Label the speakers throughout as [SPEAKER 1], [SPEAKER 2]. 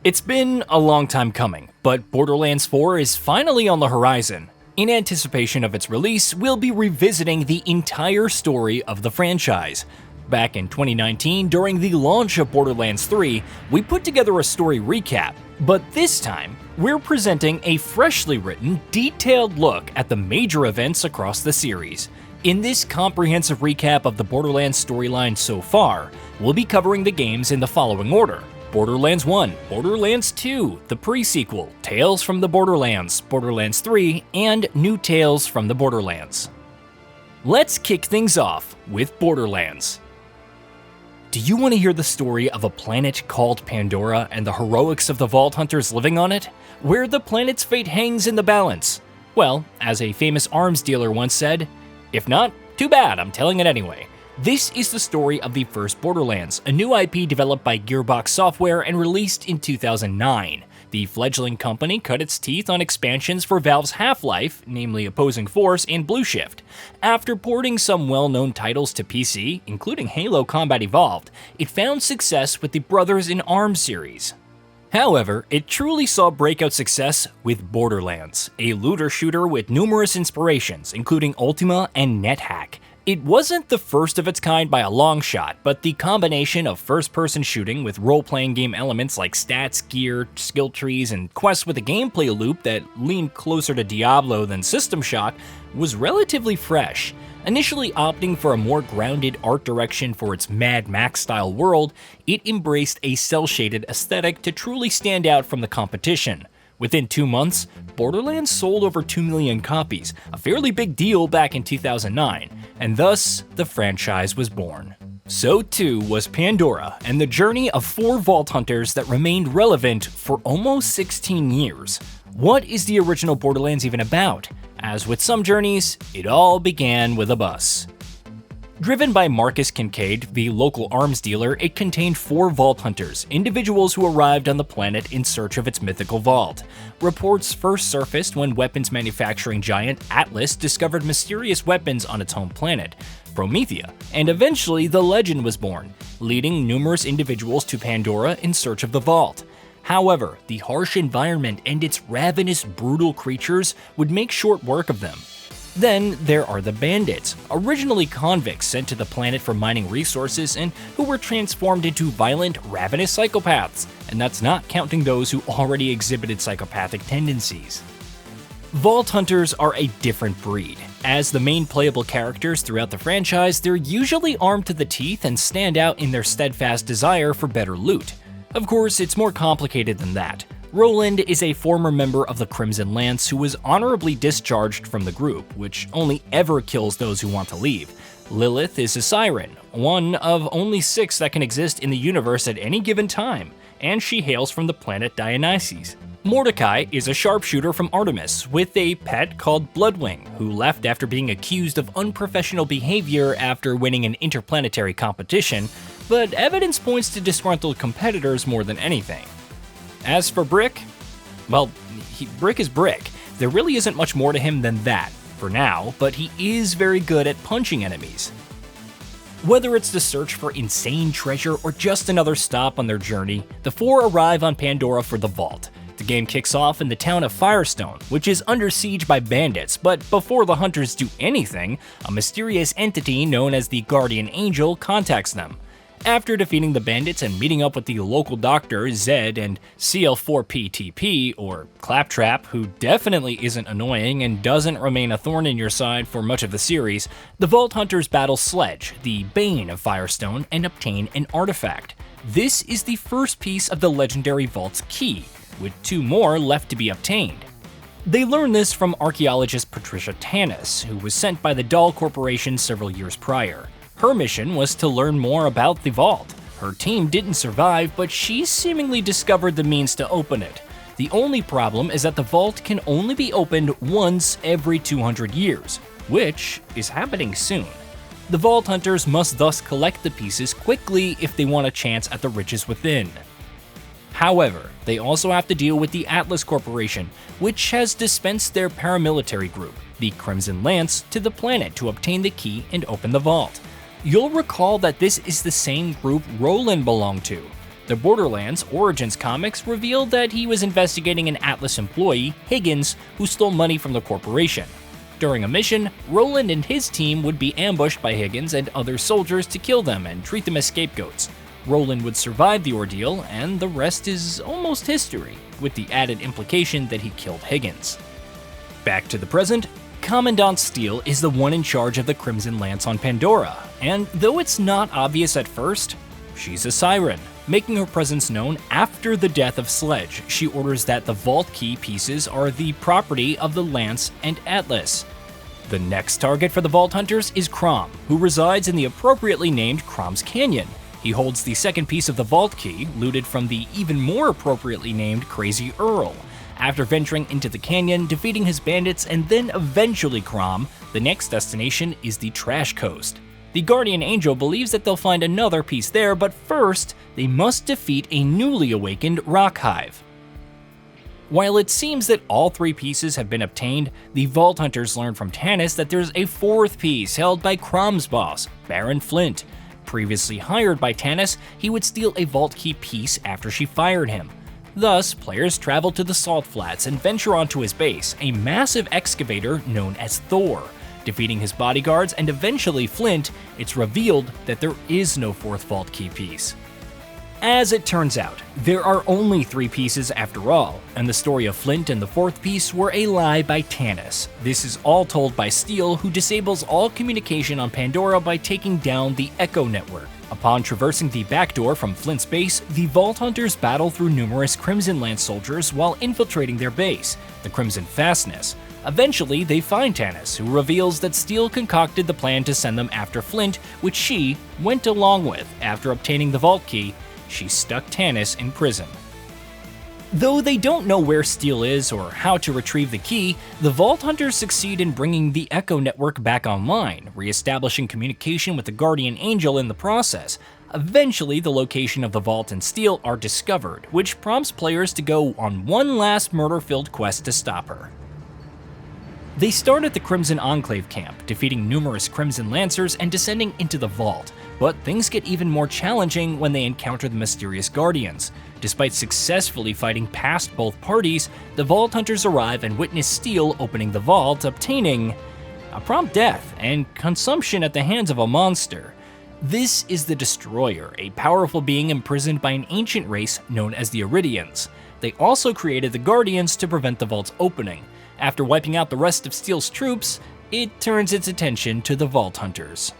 [SPEAKER 1] It's been a long time coming, but Borderlands 4 is finally on the horizon. In anticipation of its release, we'll be revisiting the entire story of the franchise. Back in 2019, during the launch of Borderlands 3, we put together a story recap, but this time, we're presenting a freshly written, detailed look at the major events across the series. In this comprehensive recap of the Borderlands storyline so far, we'll be covering the games in the following order: Borderlands 1, Borderlands 2, the pre-sequel, Tales from the Borderlands, Borderlands 3, and New Tales from the Borderlands. Let's kick things off with Borderlands. Do you want to hear the story of a planet called Pandora and the heroics of the Vault Hunters living on it? Where the planet's fate hangs in the balance? Well, as a famous arms dealer once said, if not, too bad, I'm telling it anyway. This is the story of the first Borderlands, a new IP developed by Gearbox Software and released in 2009. The fledgling company cut its teeth on expansions for Valve's Half-Life, namely Opposing Force and Blue Shift. After porting some well-known titles to PC, including Halo Combat Evolved, it found success with the Brothers in Arms series. However, it truly saw breakout success with Borderlands, a looter shooter with numerous inspirations, including Ultima and NetHack. It wasn't the first of its kind by a long shot, but the combination of first-person shooting with role-playing game elements like stats, gear, skill trees, and quests with a gameplay loop that leaned closer to Diablo than System Shock was relatively fresh. Initially opting for a more grounded art direction for its Mad Max-style world, it embraced a cel-shaded aesthetic to truly stand out from the competition. Within 2 months, Borderlands sold over 2 million copies, a fairly big deal back in 2009, and thus, the franchise was born. So too was Pandora, and the journey of 4 Vault Hunters that remained relevant for almost 16 years. What is the original Borderlands even about? As with some journeys, it all began with a bus. Driven by Marcus Kincaid, the local arms dealer, it contained 4 Vault Hunters, individuals who arrived on the planet in search of its mythical vault. Reports first surfaced when weapons manufacturing giant Atlas discovered mysterious weapons on its home planet, Promethea, and eventually the legend was born, leading numerous individuals to Pandora in search of the vault. However, the harsh environment and its ravenous, brutal creatures would make short work of them. Then there are the bandits, originally convicts sent to the planet for mining resources and who were transformed into violent, ravenous psychopaths, and that's not counting those who already exhibited psychopathic tendencies. Vault Hunters are a different breed. As the main playable characters throughout the franchise, they're usually armed to the teeth and stand out in their steadfast desire for better loot. Of course, it's more complicated than that. Roland is a former member of the Crimson Lance who was honorably discharged from the group, which only ever kills those who want to leave. Lilith is a siren, one of only 6 that can exist in the universe at any given time, and she hails from the planet Dionysus. Mordecai is a sharpshooter from Artemis, with a pet called Bloodwing, who left after being accused of unprofessional behavior after winning an interplanetary competition, but evidence points to disgruntled competitors more than anything. As for Brick, well, Brick is Brick. There really isn't much more to him than that, for now, but he is very good at punching enemies. Whether it's the search for insane treasure or just another stop on their journey, the 4 arrive on Pandora for the vault. The game kicks off in the town of Firestone, which is under siege by bandits, but before the hunters do anything, a mysterious entity known as the Guardian Angel contacts them. After defeating the bandits and meeting up with the local doctor, Zed, and CL4PTP, or Claptrap, who definitely isn't annoying and doesn't remain a thorn in your side for much of the series, the Vault Hunters battle Sledge, the Bane of Firestone, and obtain an artifact. This is the first piece of the legendary Vault's key, with 2 more left to be obtained. They learned this from archaeologist Patricia Tanis, who was sent by the Dahl Corporation several years prior. Her mission was to learn more about the vault. Her team didn't survive, but she seemingly discovered the means to open it. The only problem is that the vault can only be opened once every 200 years, which is happening soon. The Vault Hunters must thus collect the pieces quickly if they want a chance at the riches within. However, they also have to deal with the Atlas Corporation, which has dispensed their paramilitary group, the Crimson Lance, to the planet to obtain the key and open the vault. You'll recall that this is the same group Roland belonged to. The Borderlands Origins comics revealed that he was investigating an Atlas employee, Higgins, who stole money from the corporation. During a mission, Roland and his team would be ambushed by Higgins and other soldiers to kill them and treat them as scapegoats. Roland would survive the ordeal, and the rest is almost history, with the added implication that he killed Higgins. Back to the present, Commandant Steele is the one in charge of the Crimson Lance on Pandora, and though it's not obvious at first, she's a siren. Making her presence known after the death of Sledge, she orders that the vault key pieces are the property of the Lance and Atlas. The next target for the Vault Hunters is Crom, who resides in the appropriately named Crom's Canyon. He holds the second piece of the vault key, looted from the even more appropriately named Crazy Earl. After venturing into the canyon, defeating his bandits, and then eventually Crom, the next destination is the Trash Coast. The Guardian Angel believes that they'll find another piece there, but first, they must defeat a newly awakened Rock Hive. While it seems that all three pieces have been obtained, the Vault Hunters learn from Tanis that there's a fourth piece held by Crom's boss, Baron Flint. Previously hired by Tanis, he would steal a vault key piece after she fired him. Thus, players travel to the Salt Flats and venture onto his base, a massive excavator known as Thor. Defeating his bodyguards and eventually Flint, it's revealed that there is no fourth vault key piece. As it turns out, there are only three pieces after all, and the story of Flint and the fourth piece were a lie by Tanis. This is all told by Steele, who disables all communication on Pandora by taking down the Echo Network. Upon traversing the backdoor from Flint's base, the Vault Hunters battle through numerous Crimson Lance soldiers while infiltrating their base, the Crimson Fastness. Eventually, they find Tanis, who reveals that Steele concocted the plan to send them after Flint, which she went along with. After obtaining the vault key, she stuck Tanis in prison. Though they don't know where Steele is or how to retrieve the key, the Vault Hunters succeed in bringing the Echo Network back online, re-establishing communication with the Guardian Angel in the process. Eventually, the location of the Vault and Steele are discovered, which prompts players to go on one last murder-filled quest to stop her. They start at the Crimson Enclave camp, defeating numerous Crimson Lancers and descending into the vault, but things get even more challenging when they encounter the mysterious Guardians. Despite successfully fighting past both parties, the Vault Hunters arrive and witness Steele opening the vault, obtaining a prompt death and consumption at the hands of a monster. This is the Destroyer, a powerful being imprisoned by an ancient race known as the Iridians. They also created the Guardians to prevent the vault's opening. After wiping out the rest of Steele's troops, it turns its attention to the Vault Hunters.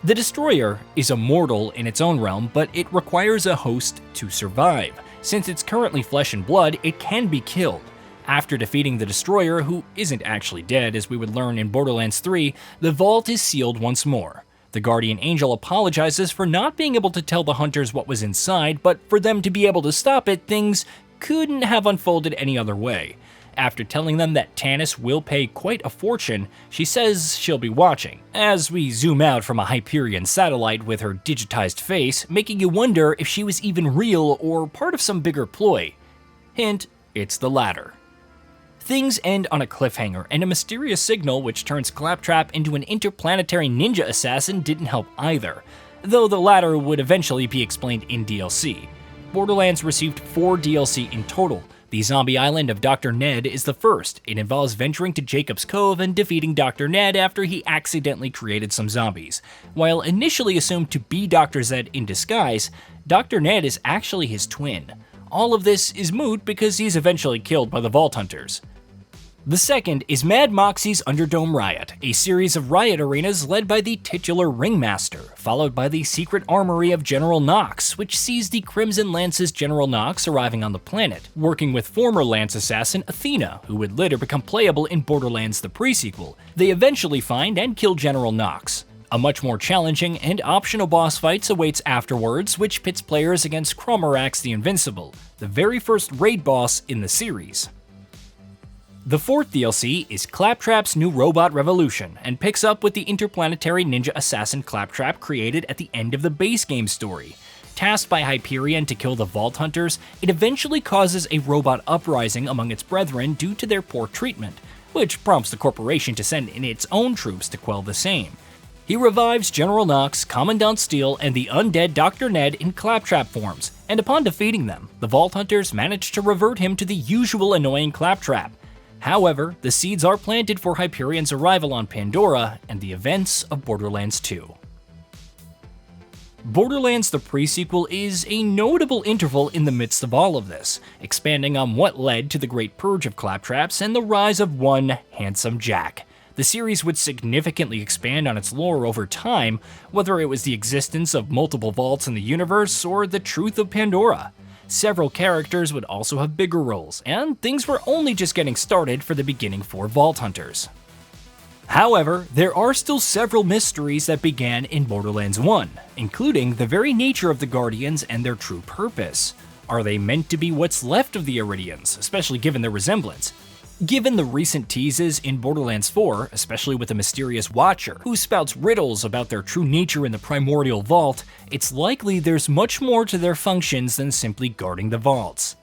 [SPEAKER 1] The Destroyer is immortal in its own realm, but it requires a host to survive. Since it's currently flesh and blood, it can be killed. After defeating the Destroyer, who isn't actually dead as we would learn in Borderlands 3, the vault is sealed once more. The Guardian Angel apologizes for not being able to tell the Hunters what was inside, but for them to be able to stop it, things couldn't have unfolded any other way. After telling them that Tanis will pay quite a fortune, she says she'll be watching, as we zoom out from a Hyperion satellite with her digitized face, making you wonder if she was even real or part of some bigger ploy. Hint, it's the latter. Things end on a cliffhanger, and a mysterious signal which turns Claptrap into an interplanetary ninja assassin didn't help either, though the latter would eventually be explained in DLC. Borderlands received 4 DLC in total. The Zombie Island of Dr. Ned is the first. It involves venturing to Jacob's Cove and defeating Dr. Ned after he accidentally created some zombies. While initially assumed to be Dr. Zed in disguise, Dr. Ned is actually his twin. All of this is moot because he's eventually killed by the Vault Hunters. The second is Mad Moxie's Underdome Riot, a series of riot arenas led by the titular Ringmaster, followed by the secret armory of General Knox, which sees the Crimson Lance's General Knox arriving on the planet, working with former Lance assassin Athena, who would later become playable in Borderlands the pre-sequel. They eventually find and kill General Knox. A much more challenging and optional boss fight awaits afterwards, which pits players against Chromarax the Invincible, the very first raid boss in the series. The fourth DLC is Claptrap's New Robot Revolution, and picks up with the interplanetary ninja assassin Claptrap created at the end of the base game story. Tasked by Hyperion to kill the Vault Hunters, it eventually causes a robot uprising among its brethren due to their poor treatment, which prompts the corporation to send in its own troops to quell the same. He revives General Knox, Commandant Steele, and the undead Dr. Ned in Claptrap forms, and upon defeating them, the Vault Hunters manage to revert him to the usual annoying Claptrap. However, the seeds are planted for Hyperion's arrival on Pandora and the events of Borderlands 2. Borderlands the pre-sequel is a notable interval in the midst of all of this, expanding on what led to the Great Purge of Claptraps and the rise of one Handsome Jack. The series would significantly expand on its lore over time, whether it was the existence of multiple vaults in the universe or the truth of Pandora. Several characters would also have bigger roles, and things were only just getting started for the beginning 4 Vault Hunters. However, there are still several mysteries that began in Borderlands 1, including the very nature of the Guardians and their true purpose. Are they meant to be what's left of the Iridians, especially given their resemblance? Given the recent teases in Borderlands 4, especially with a mysterious Watcher who spouts riddles about their true nature in the Primordial Vault, it's likely there's much more to their functions than simply guarding the vaults.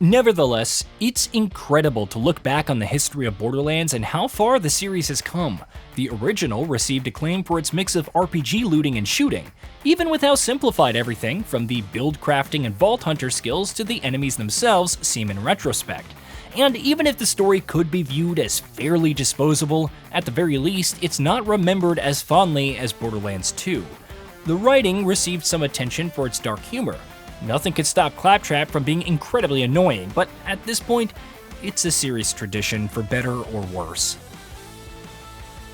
[SPEAKER 1] Nevertheless, it's incredible to look back on the history of Borderlands and how far the series has come. The original received acclaim for its mix of RPG looting and shooting, even with how simplified everything from the build crafting and Vault Hunter skills to the enemies themselves seem in retrospect. And even if the story could be viewed as fairly disposable, at the very least, it's not remembered as fondly as Borderlands 2. The writing received some attention for its dark humor. Nothing could stop Claptrap from being incredibly annoying, but at this point, it's a series tradition for better or worse.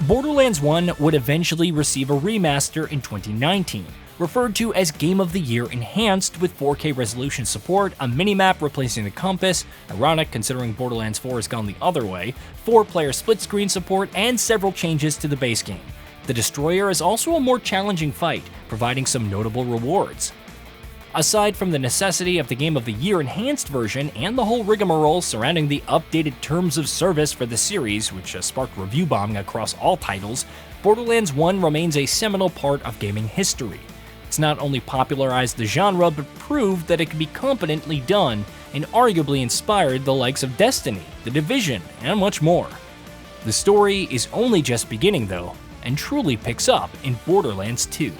[SPEAKER 1] Borderlands 1 would eventually receive a remaster in 2019, referred to as Game of the Year Enhanced with 4K resolution support, a minimap replacing the compass, ironic considering Borderlands 4 has gone the other way, 4-player split screen support, and several changes to the base game. The Destroyer is also a more challenging fight, providing some notable rewards. Aside from the necessity of the Game of the Year Enhanced version and the whole rigmarole surrounding the updated terms of service for the series, which has sparked review bombing across all titles, Borderlands 1 remains a seminal part of gaming history. It's not only popularized the genre, but proved that it could be competently done and arguably inspired the likes of Destiny, The Division, and much more. The story is only just beginning though, and truly picks up in Borderlands 2.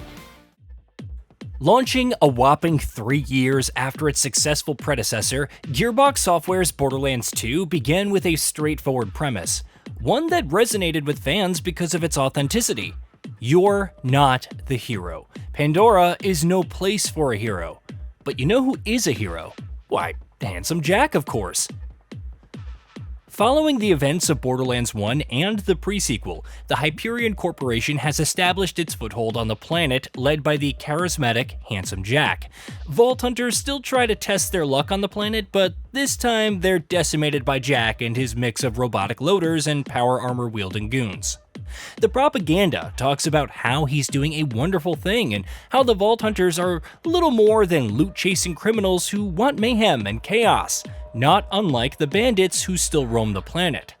[SPEAKER 1] Launching a whopping 3 years after its successful predecessor, Gearbox Software's Borderlands 2 began with a straightforward premise, one that resonated with fans because of its authenticity. You're not the hero. Pandora is no place for a hero. But you know who is a hero? Why, Handsome Jack, of course. Following the events of Borderlands 1 and the pre-sequel, the Hyperion Corporation has established its foothold on the planet, led by the charismatic Handsome Jack. Vault Hunters still try to test their luck on the planet, but this time they're decimated by Jack and his mix of robotic loaders and power armor-wielding goons. The propaganda talks about how he's doing a wonderful thing and how the Vault Hunters are little more than loot-chasing criminals who want mayhem and chaos, not unlike the bandits who still roam the planet.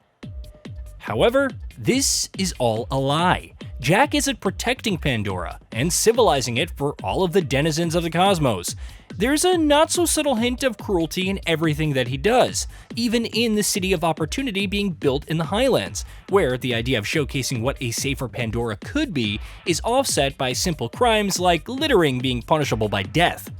[SPEAKER 1] However, this is all a lie. Jack isn't protecting Pandora and civilizing it for all of the denizens of the cosmos. There's a not-so-subtle hint of cruelty in everything that he does, even in the City of Opportunity being built in the Highlands, where the idea of showcasing what a safer Pandora could be is offset by simple crimes like littering being punishable by death.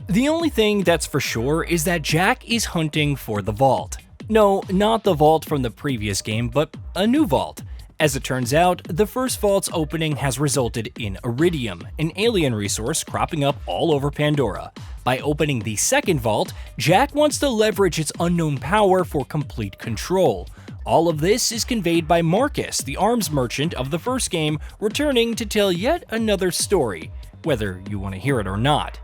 [SPEAKER 1] The only thing that's for sure is that Jack is hunting for the vault. No, not the vault from the previous game, but a new vault. As it turns out, the first vault's opening has resulted in Iridium, an alien resource cropping up all over Pandora. By opening the second vault, Jack wants to leverage its unknown power for complete control. All of this is conveyed by Marcus, the arms merchant of the first game, returning to tell yet another story, whether you want to hear it or not.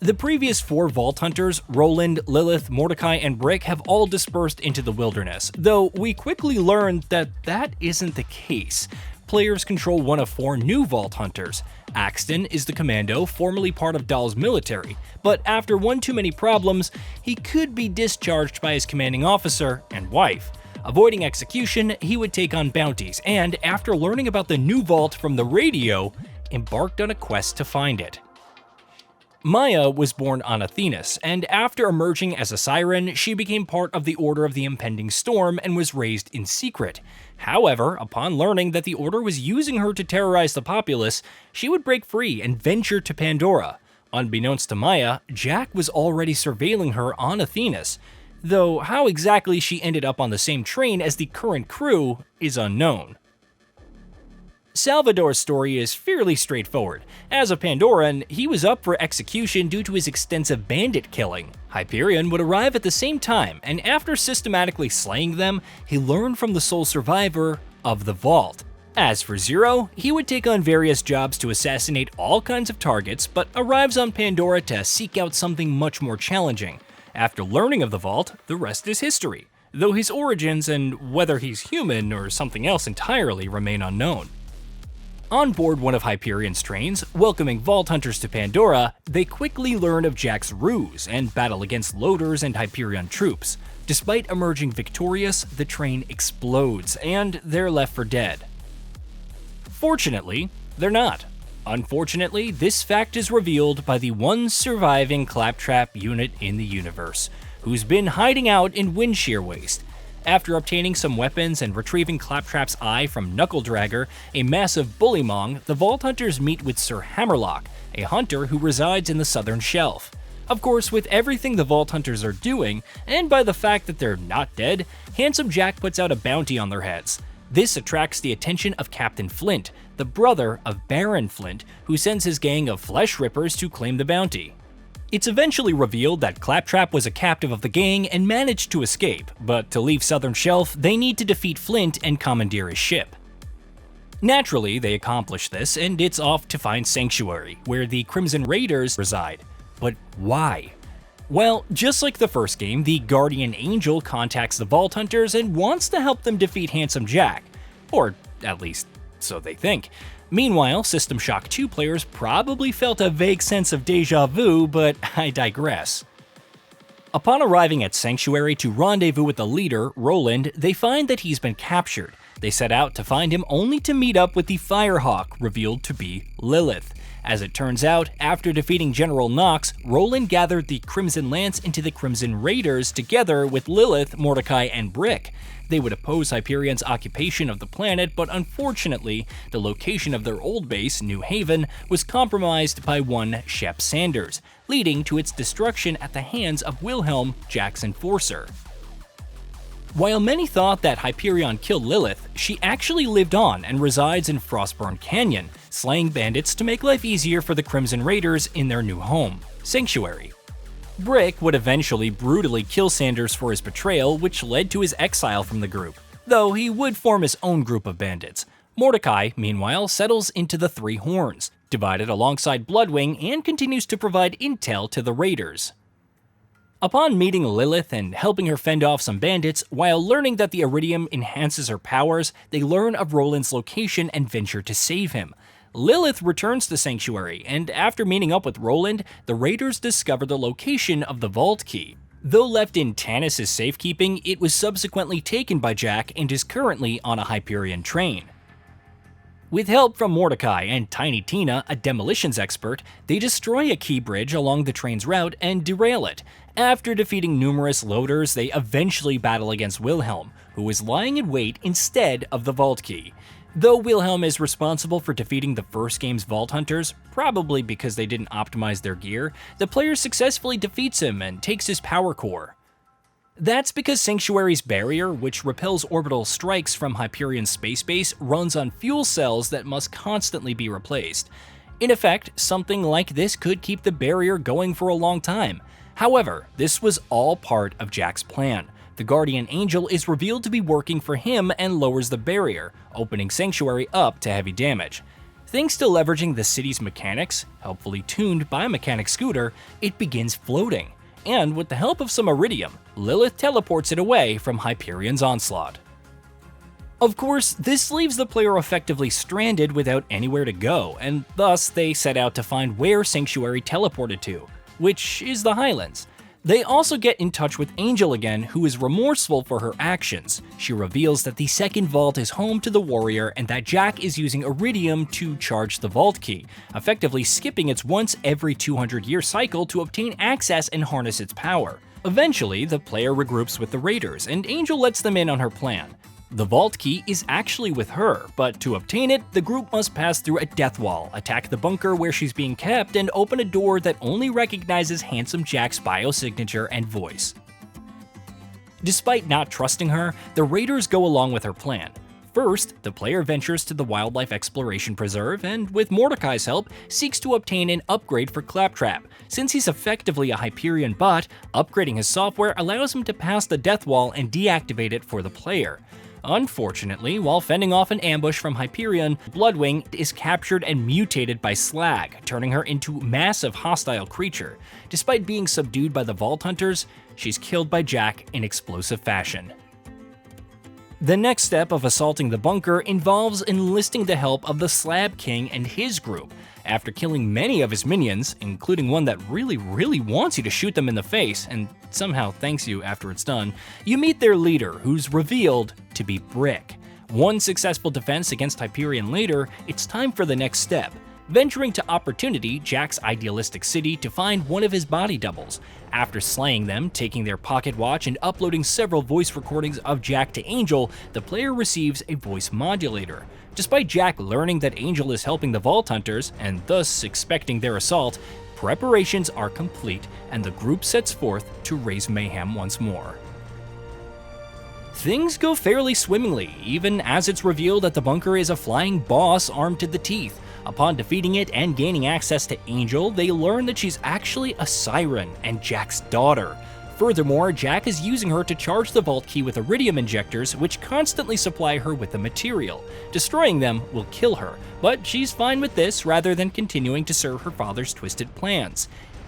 [SPEAKER 1] The previous 4 Vault Hunters, Roland, Lilith, Mordecai, and Brick, have all dispersed into the wilderness, though we quickly learned that that isn't the case. Players control one of 4 new Vault Hunters. Axton is the commando, formerly part of Dahl's military, but after one too many problems, he could be discharged by his commanding officer and wife. Avoiding execution, he would take on bounties, and after learning about the new vault from the radio, embarked on a quest to find it. Maya was born on Athenas, and after emerging as a siren, she became part of the Order of the Impending Storm and was raised in secret. However, upon learning that the Order was using her to terrorize the populace, she would break free and venture to Pandora. Unbeknownst to Maya, Jack was already surveilling her on Athenas, though how exactly she ended up on the same train as the current crew is unknown. Salvador's story is fairly straightforward. As a Pandoran, he was up for execution due to his extensive bandit killing. Hyperion would arrive at the same time, and after systematically slaying them, he learned from the sole survivor of the Vault. As for Zero, he would take on various jobs to assassinate all kinds of targets, but arrives on Pandora to seek out something much more challenging. After learning of the Vault, the rest is history, though his origins and whether he's human or something else entirely remain unknown. On board one of Hyperion's trains, welcoming Vault Hunters to Pandora, they quickly learn of Jack's ruse and battle against loaders and Hyperion troops. Despite emerging victorious, the train explodes, and they're left for dead. Fortunately, they're not. Unfortunately, this fact is revealed by the one surviving Claptrap unit in the universe, who's been hiding out in Windshear Waste. After obtaining some weapons and retrieving Claptrap's eye from Knuckledragger, a massive bullymong, the Vault Hunters meet with Sir Hammerlock, a hunter who resides in the Southern Shelf. Of course, with everything the Vault Hunters are doing, and by the fact that they're not dead, Handsome Jack puts out a bounty on their heads. This attracts the attention of Captain Flint, the brother of Baron Flint, who sends his gang of flesh rippers to claim the bounty. It's eventually revealed that Claptrap was a captive of the gang and managed to escape, but to leave Southern Shelf, they need to defeat Flint and commandeer his ship. Naturally, they accomplish this, and it's off to find Sanctuary, where the Crimson Raiders reside. But why? Well, just like the first game, the Guardian Angel contacts the Vault Hunters and wants to help them defeat Handsome Jack. Or at least, so they think. Meanwhile, System Shock 2 players probably felt a vague sense of deja vu, but I digress. Upon arriving at Sanctuary to rendezvous with the leader, Roland, they find that he's been captured. They set out to find him only to meet up with the Firehawk, revealed to be Lilith. As it turns out, after defeating General Knox, Roland gathered the Crimson Lance into the Crimson Raiders together with Lilith, Mordecai, and Brick. They would oppose Hyperion's occupation of the planet, but unfortunately, the location of their old base, New Haven, was compromised by one Shep Sanders, leading to its destruction at the hands of Wilhelm, Jack's enforcer. While many thought that Hyperion killed Lilith, she actually lived on and resides in Frostburn Canyon, slaying bandits to make life easier for the Crimson Raiders in their new home, Sanctuary. Brick would eventually brutally kill Sanders for his betrayal, which led to his exile from the group, though he would form his own group of bandits. Mordecai, meanwhile, settles into the Three Horns, divided alongside Bloodwing, and continues to provide intel to the Raiders. Upon meeting Lilith and helping her fend off some bandits, while learning that the Iridium enhances her powers, they learn of Roland's location and venture to save him. Lilith returns to Sanctuary, and after meeting up with Roland, the Raiders discover the location of the Vault Key. Though left in Tanis' safekeeping, it was subsequently taken by Jack and is currently on a Hyperion train. With help from Mordecai and Tiny Tina, a demolitions expert, they destroy a key bridge along the train's route and derail it. After defeating numerous loaders, they eventually battle against Wilhelm, who is lying in wait instead of the Vault Key. Though Wilhelm is responsible for defeating the first game's Vault Hunters, probably because they didn't optimize their gear, the player successfully defeats him and takes his power core. That's because Sanctuary's barrier, which repels orbital strikes from Hyperion's space base, runs on fuel cells that must constantly be replaced. In effect, something like this could keep the barrier going for a long time. However, this was all part of Jack's plan. The Guardian Angel is revealed to be working for him and lowers the barrier, opening Sanctuary up to heavy damage. Thanks to leveraging the city's mechanics, helpfully tuned by Mechanic Scooter, it begins floating. And with the help of some Iridium, Lilith teleports it away from Hyperion's onslaught. Of course, this leaves the player effectively stranded without anywhere to go, and thus they set out to find where Sanctuary teleported to, which is the Highlands. They also get in touch with Angel again, who is remorseful for her actions. She reveals that the second vault is home to the warrior and that Jack is using iridium to charge the vault key, effectively skipping its once every 200-year cycle to obtain access and harness its power. Eventually, the player regroups with the raiders, and Angel lets them in on her plan. The vault key is actually with her, but to obtain it, the group must pass through a death wall, attack the bunker where she's being kept, and open a door that only recognizes Handsome Jack's biosignature and voice. Despite not trusting her, the raiders go along with her plan. First, the player ventures to the Wildlife Exploration Preserve and, with Mordecai's help, seeks to obtain an upgrade for Claptrap. Since he's effectively a Hyperion bot, upgrading his software allows him to pass the death wall and deactivate it for the player. Unfortunately, while fending off an ambush from Hyperion, Bloodwing is captured and mutated by Slag, turning her into a massive hostile creature. Despite being subdued by the Vault Hunters, she's killed by Jack in explosive fashion. The next step of assaulting the bunker involves enlisting the help of the Slab King and his group. After killing many of his minions, including one that really wants you to shoot them in the face, and somehow thanks you after it's done, you meet their leader, who's revealed to be Brick. One successful defense against Hyperion later, it's time for the next step. Venturing to Opportunity, Jack's idealistic city, to find one of his body doubles. After slaying them, taking their pocket watch, and uploading several voice recordings of Jack to Angel, the player receives a voice modulator. Despite Jack learning that Angel is helping the Vault Hunters, and thus expecting their assault, preparations are complete, and the group sets forth to raise mayhem once more. Things go fairly swimmingly, even as it's revealed that the bunker is a flying boss armed to the teeth. Upon defeating it and gaining access to Angel, they learn that she's actually a siren and Jack's daughter. Furthermore, Jack is using her to charge the vault key with iridium injectors, which constantly supply her with the material. Destroying them will kill her, but she's fine with this rather than continuing to serve her father's twisted plans.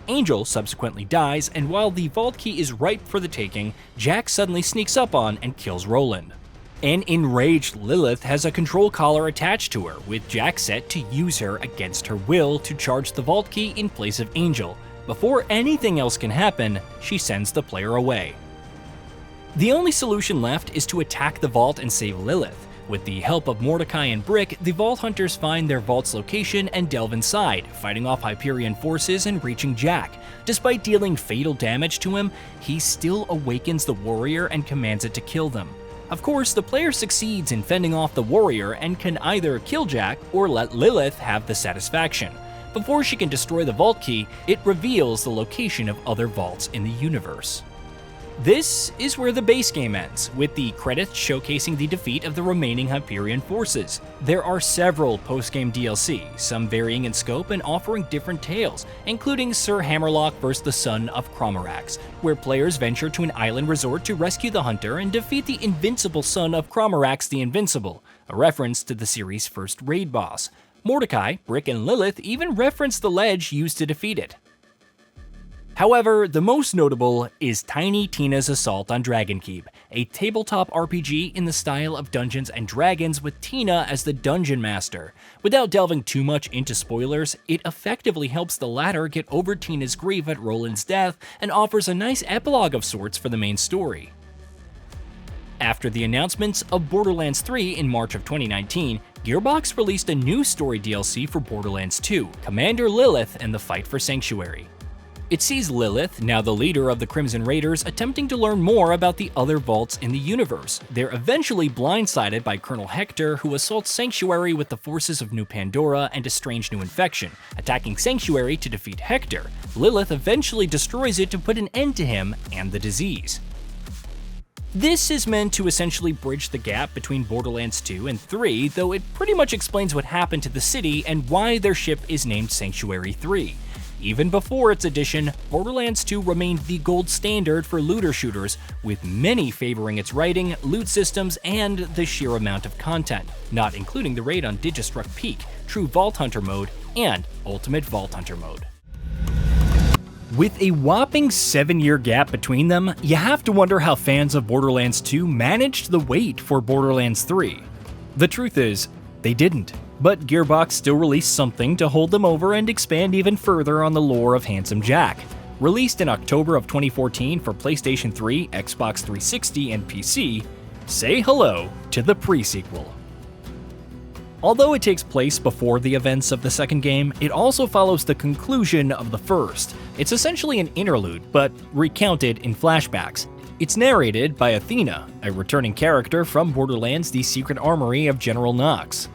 [SPEAKER 1] Angel subsequently dies, and while the vault key is ripe for the taking, Jack suddenly sneaks up on and kills Roland. An enraged Lilith has a control collar attached to her, with Jack set to use her against her will to charge the vault key in place of Angel. Before anything else can happen, she sends the player away. The only solution left is to attack the vault and save Lilith. With the help of Mordecai and Brick, the Vault Hunters find their vault's location and delve inside, fighting off Hyperion forces and reaching Jack. Despite dealing fatal damage to him, he still awakens the warrior and commands it to kill them. Of course, the player succeeds in fending off the warrior and can either kill Jack or let Lilith have the satisfaction. Before she can destroy the vault key, it reveals the location of other vaults in the universe. This is where the base game ends, with the credits showcasing the defeat of the remaining Hyperion forces. There are several post-game DLC, some varying in scope and offering different tales, including Sir Hammerlock vs. the Son of Cromorax, where players venture to an island resort to rescue the Hunter and defeat the invincible son of Cromorax the Invincible, a reference to the series' first raid boss. Mordecai, Brick, and Lilith even reference the ledge used to defeat it. However, the most notable is Tiny Tina's Assault on Dragonkeep, a tabletop RPG in the style of Dungeons & Dragons with Tina as the Dungeon Master. Without delving too much into spoilers, it effectively helps the latter get over Tina's grief at Roland's death and offers a nice epilogue of sorts for the main story. After the announcements of Borderlands 3 in March of 2019, Gearbox released a new story DLC for Borderlands 2, Commander Lilith and the Fight for Sanctuary. It sees Lilith, now the leader of the Crimson Raiders, attempting to learn more about the other vaults in the universe. They're eventually blindsided by Colonel Hector, who assaults Sanctuary with the forces of New Pandora and a strange new infection. Attacking Sanctuary to defeat Hector, Lilith eventually destroys it to put an end to him and the disease. This is meant to essentially bridge the gap between Borderlands 2 and 3, though it pretty much explains what happened to the city and why their ship is named Sanctuary 3. Even before its addition, Borderlands 2 remained the gold standard for looter shooters, with many favoring its writing, loot systems, and the sheer amount of content, not including the raid on Digistruct Peak, True Vault Hunter mode, and Ultimate Vault Hunter mode. With a whopping 7-year gap between them, you have to wonder how fans of Borderlands 2 managed the wait for Borderlands 3. The truth is, they didn't. But Gearbox still released something to hold them over and expand even further on the lore of Handsome Jack. Released in October of 2014 for PlayStation 3, Xbox 360, and PC, say hello to the pre-sequel. Although it takes place before the events of the second game, it also follows the conclusion of the first. It's essentially an interlude, but recounted in flashbacks. It's narrated by Athena, a returning character from Borderlands: The Secret Armory of General Knox.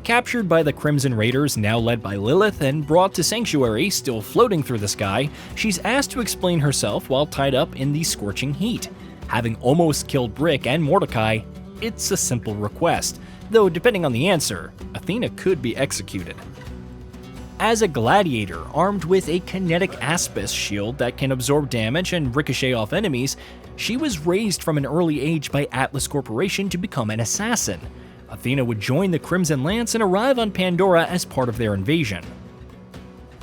[SPEAKER 1] Captured by the Crimson Raiders, now led by Lilith, and brought to Sanctuary, still floating through the sky, she's asked to explain herself while tied up in the scorching heat. Having almost killed Brick and Mordecai, it's a simple request, though depending on the answer, Athena could be executed. As a gladiator armed with a kinetic aspis shield that can absorb damage and ricochet off enemies, she was raised from an early age by Atlas Corporation to become an assassin. Athena would join the Crimson Lance and arrive on Pandora as part of their invasion.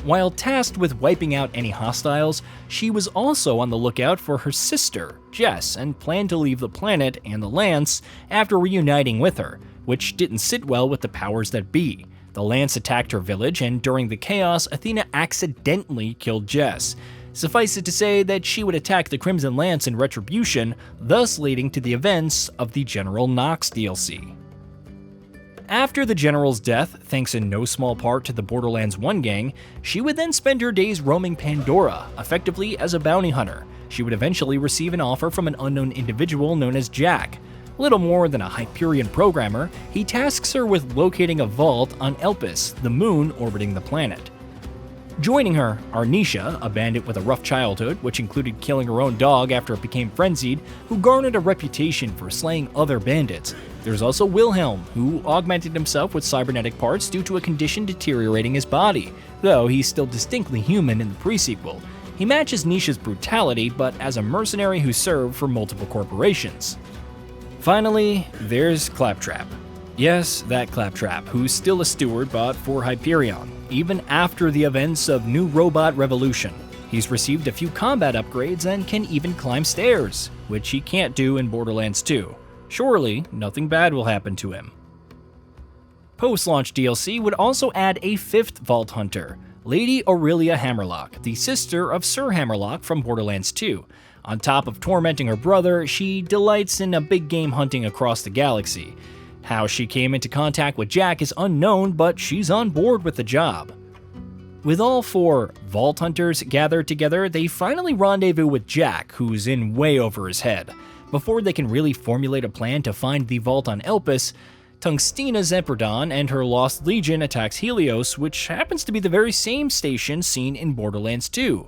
[SPEAKER 1] While tasked with wiping out any hostiles, she was also on the lookout for her sister, Jess, and planned to leave the planet and the Lance after reuniting with her, which didn't sit well with the powers that be. The Lance attacked her village, and during the chaos, Athena accidentally killed Jess. Suffice it to say that she would attack the Crimson Lance in retribution, thus leading to the events of the General Knox DLC. After the General's death, thanks in no small part to the Borderlands 1 gang, she would then spend her days roaming Pandora, effectively as a bounty hunter. She would eventually receive an offer from an unknown individual known as Jack. Little more than a Hyperion programmer, he tasks her with locating a vault on Elpis, the moon orbiting the planet. Joining her are Nisha, a bandit with a rough childhood, which included killing her own dog after it became frenzied, who garnered a reputation for slaying other bandits. There's also Wilhelm, who augmented himself with cybernetic parts due to a condition deteriorating his body, though he's still distinctly human in the pre-sequel. He matches Nisha's brutality, but as a mercenary who served for multiple corporations. Finally, there's Claptrap. Yes, that Claptrap, who's still a steward but for Hyperion, even after the events of New Robot Revolution. He's received a few combat upgrades and can even climb stairs, which he can't do in Borderlands 2. Surely, nothing bad will happen to him. Post-launch DLC would also add a fifth Vault Hunter, Lady Aurelia Hammerlock, the sister of Sir Hammerlock from Borderlands 2. On top of tormenting her brother, she delights in a big game hunting across the galaxy. How she came into contact with Jack is unknown, but she's on board with the job. With all four Vault Hunters gathered together, they finally rendezvous with Jack, who's in way over his head. Before they can really formulate a plan to find the vault on Elpis, Tungstina Zephyrdon and her Lost Legion attacks Helios, which happens to be the very same station seen in Borderlands 2.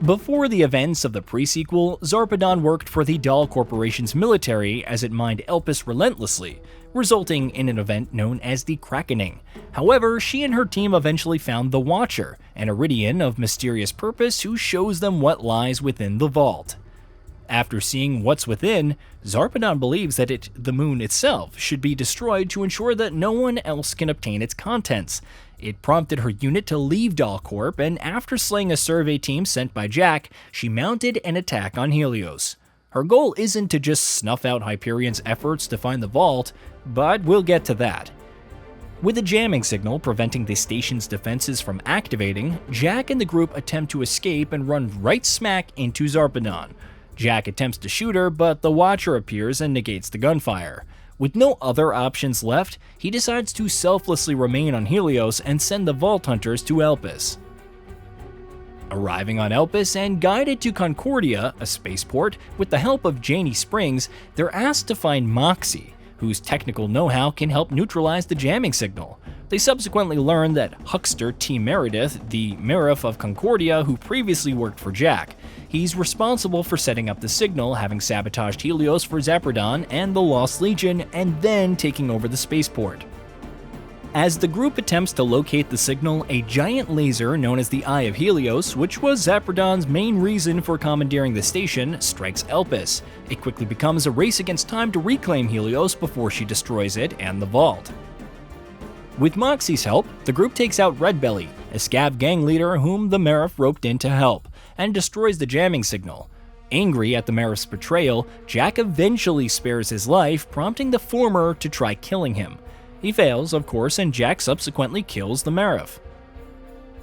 [SPEAKER 1] Before the events of the pre-sequel, Zarpedon worked for the Dahl Corporation's military as it mined Elpis relentlessly, resulting in an event known as the Krakening. However, she and her team eventually found the Watcher, an Iridian of mysterious purpose who shows them what lies within the vault. After seeing what's within, Zarpedon believes that the moon itself should be destroyed to ensure that no one else can obtain its contents. It prompted her unit to leave Dahlcorp, and after slaying a survey team sent by Jack, she mounted an attack on Helios. Her goal isn't to just snuff out Hyperion's efforts to find the vault, but we'll get to that. With a jamming signal preventing the station's defenses from activating, Jack and the group attempt to escape and run right smack into Zarpedon. Jack attempts to shoot her, but the Watcher appears and negates the gunfire. With no other options left, he decides to selflessly remain on Helios and send the Vault Hunters to Elpis. Arriving on Elpis and guided to Concordia, a spaceport, with the help of Janie Springs, they're asked to find Moxie, whose technical know-how can help neutralize the jamming signal. They subsequently learn that Huckster T. Meredith, the Merif of Concordia who previously worked for Jack, he's responsible for setting up the signal, having sabotaged Helios for Zaprodon and the Lost Legion, and then taking over the spaceport. As the group attempts to locate the signal, a giant laser known as the Eye of Helios, which was Zaprodon's main reason for commandeering the station, strikes Elpis. It quickly becomes a race against time to reclaim Helios before she destroys it and the vault. With Moxie's help, the group takes out Redbelly, a scav gang leader whom the Merif roped in to help, and destroys the jamming signal. Angry at the Merif's betrayal, Jack eventually spares his life, prompting the former to try killing him. He fails, of course, and Jack subsequently kills the Merif.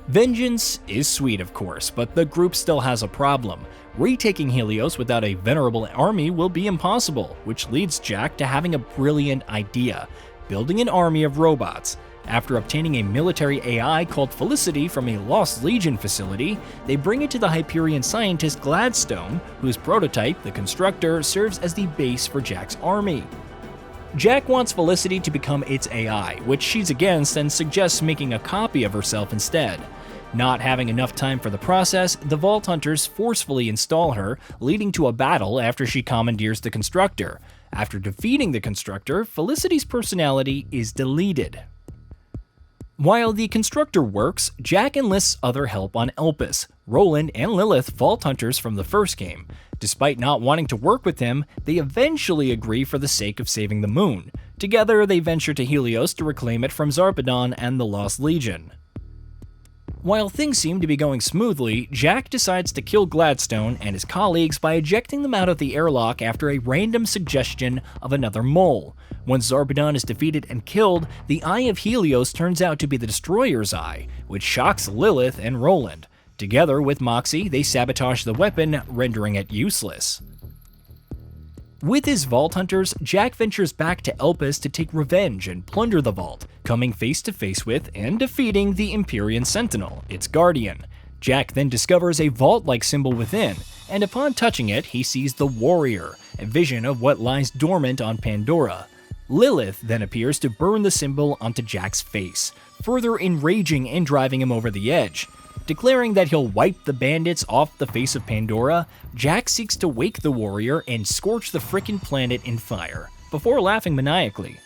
[SPEAKER 1] Vengeance is sweet, of course, but the group still has a problem. Retaking Helios without a venerable army will be impossible, which leads Jack to having a brilliant idea: building an army of robots. After obtaining a military AI called Felicity from a Lost Legion facility, they bring it to the Hyperion scientist Gladstone, whose prototype, the Constructor, serves as the base for Jack's army. Jack wants Felicity to become its AI, which she's against and suggests making a copy of herself instead. Not having enough time for the process, the Vault Hunters forcefully install her, leading to a battle after she commandeers the Constructor. After defeating the Constructor, Felicity's personality is deleted. While the Constructor works, Jack enlists other help on Elpis. Roland and Lilith, Vault Hunters from the first game. Despite not wanting to work with him, they eventually agree for the sake of saving the moon. Together, they venture to Helios to reclaim it from Zarpedon and the Lost Legion. While things seem to be going smoothly, Jack decides to kill Gladstone and his colleagues by ejecting them out of the airlock after a random suggestion of another mole. Once Zarpedon is defeated and killed, the Eye of Helios turns out to be the Destroyer's Eye, which shocks Lilith and Roland. Together with Moxie, they sabotage the weapon, rendering it useless. With his Vault Hunters, Jack ventures back to Elpis to take revenge and plunder the vault, coming face to face with and defeating the Empyrean Sentinel, its guardian. Jack then discovers a vault-like symbol within, and upon touching it, he sees the Warrior, a vision of what lies dormant on Pandora. Lilith then appears to burn the symbol onto Jack's face, further enraging and driving him over the edge. Declaring that he'll wipe the bandits off the face of Pandora, Jack seeks to wake the Warrior and scorch the frickin' planet in fire, before laughing maniacally.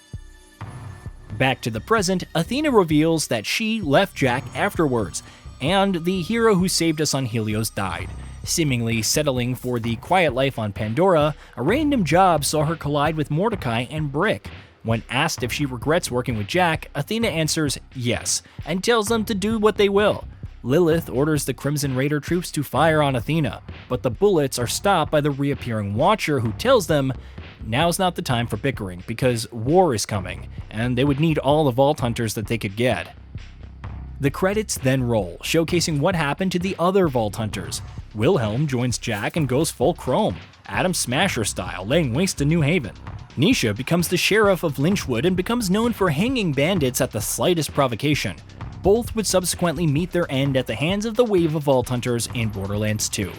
[SPEAKER 1] Back to the present, Athena reveals that she left Jack afterwards, and the hero who saved us on Helios died. Seemingly settling for the quiet life on Pandora, a random job saw her collide with Mordecai and Brick. When asked if she regrets working with Jack, Athena answers yes, and tells them to do what they will. Lilith orders the Crimson Raider troops to fire on Athena, but the bullets are stopped by the reappearing Watcher, who tells them now's not the time for bickering because war is coming, and they would need all the Vault Hunters that they could get. The credits then roll, showcasing what happened to the other Vault Hunters. Wilhelm joins Jack and goes full chrome, Atom Smasher style, laying waste to New Haven. Nisha becomes the sheriff of Lynchwood and becomes known for hanging bandits at the slightest provocation. Both would subsequently meet their end at the hands of the wave of Vault Hunters in Borderlands 2.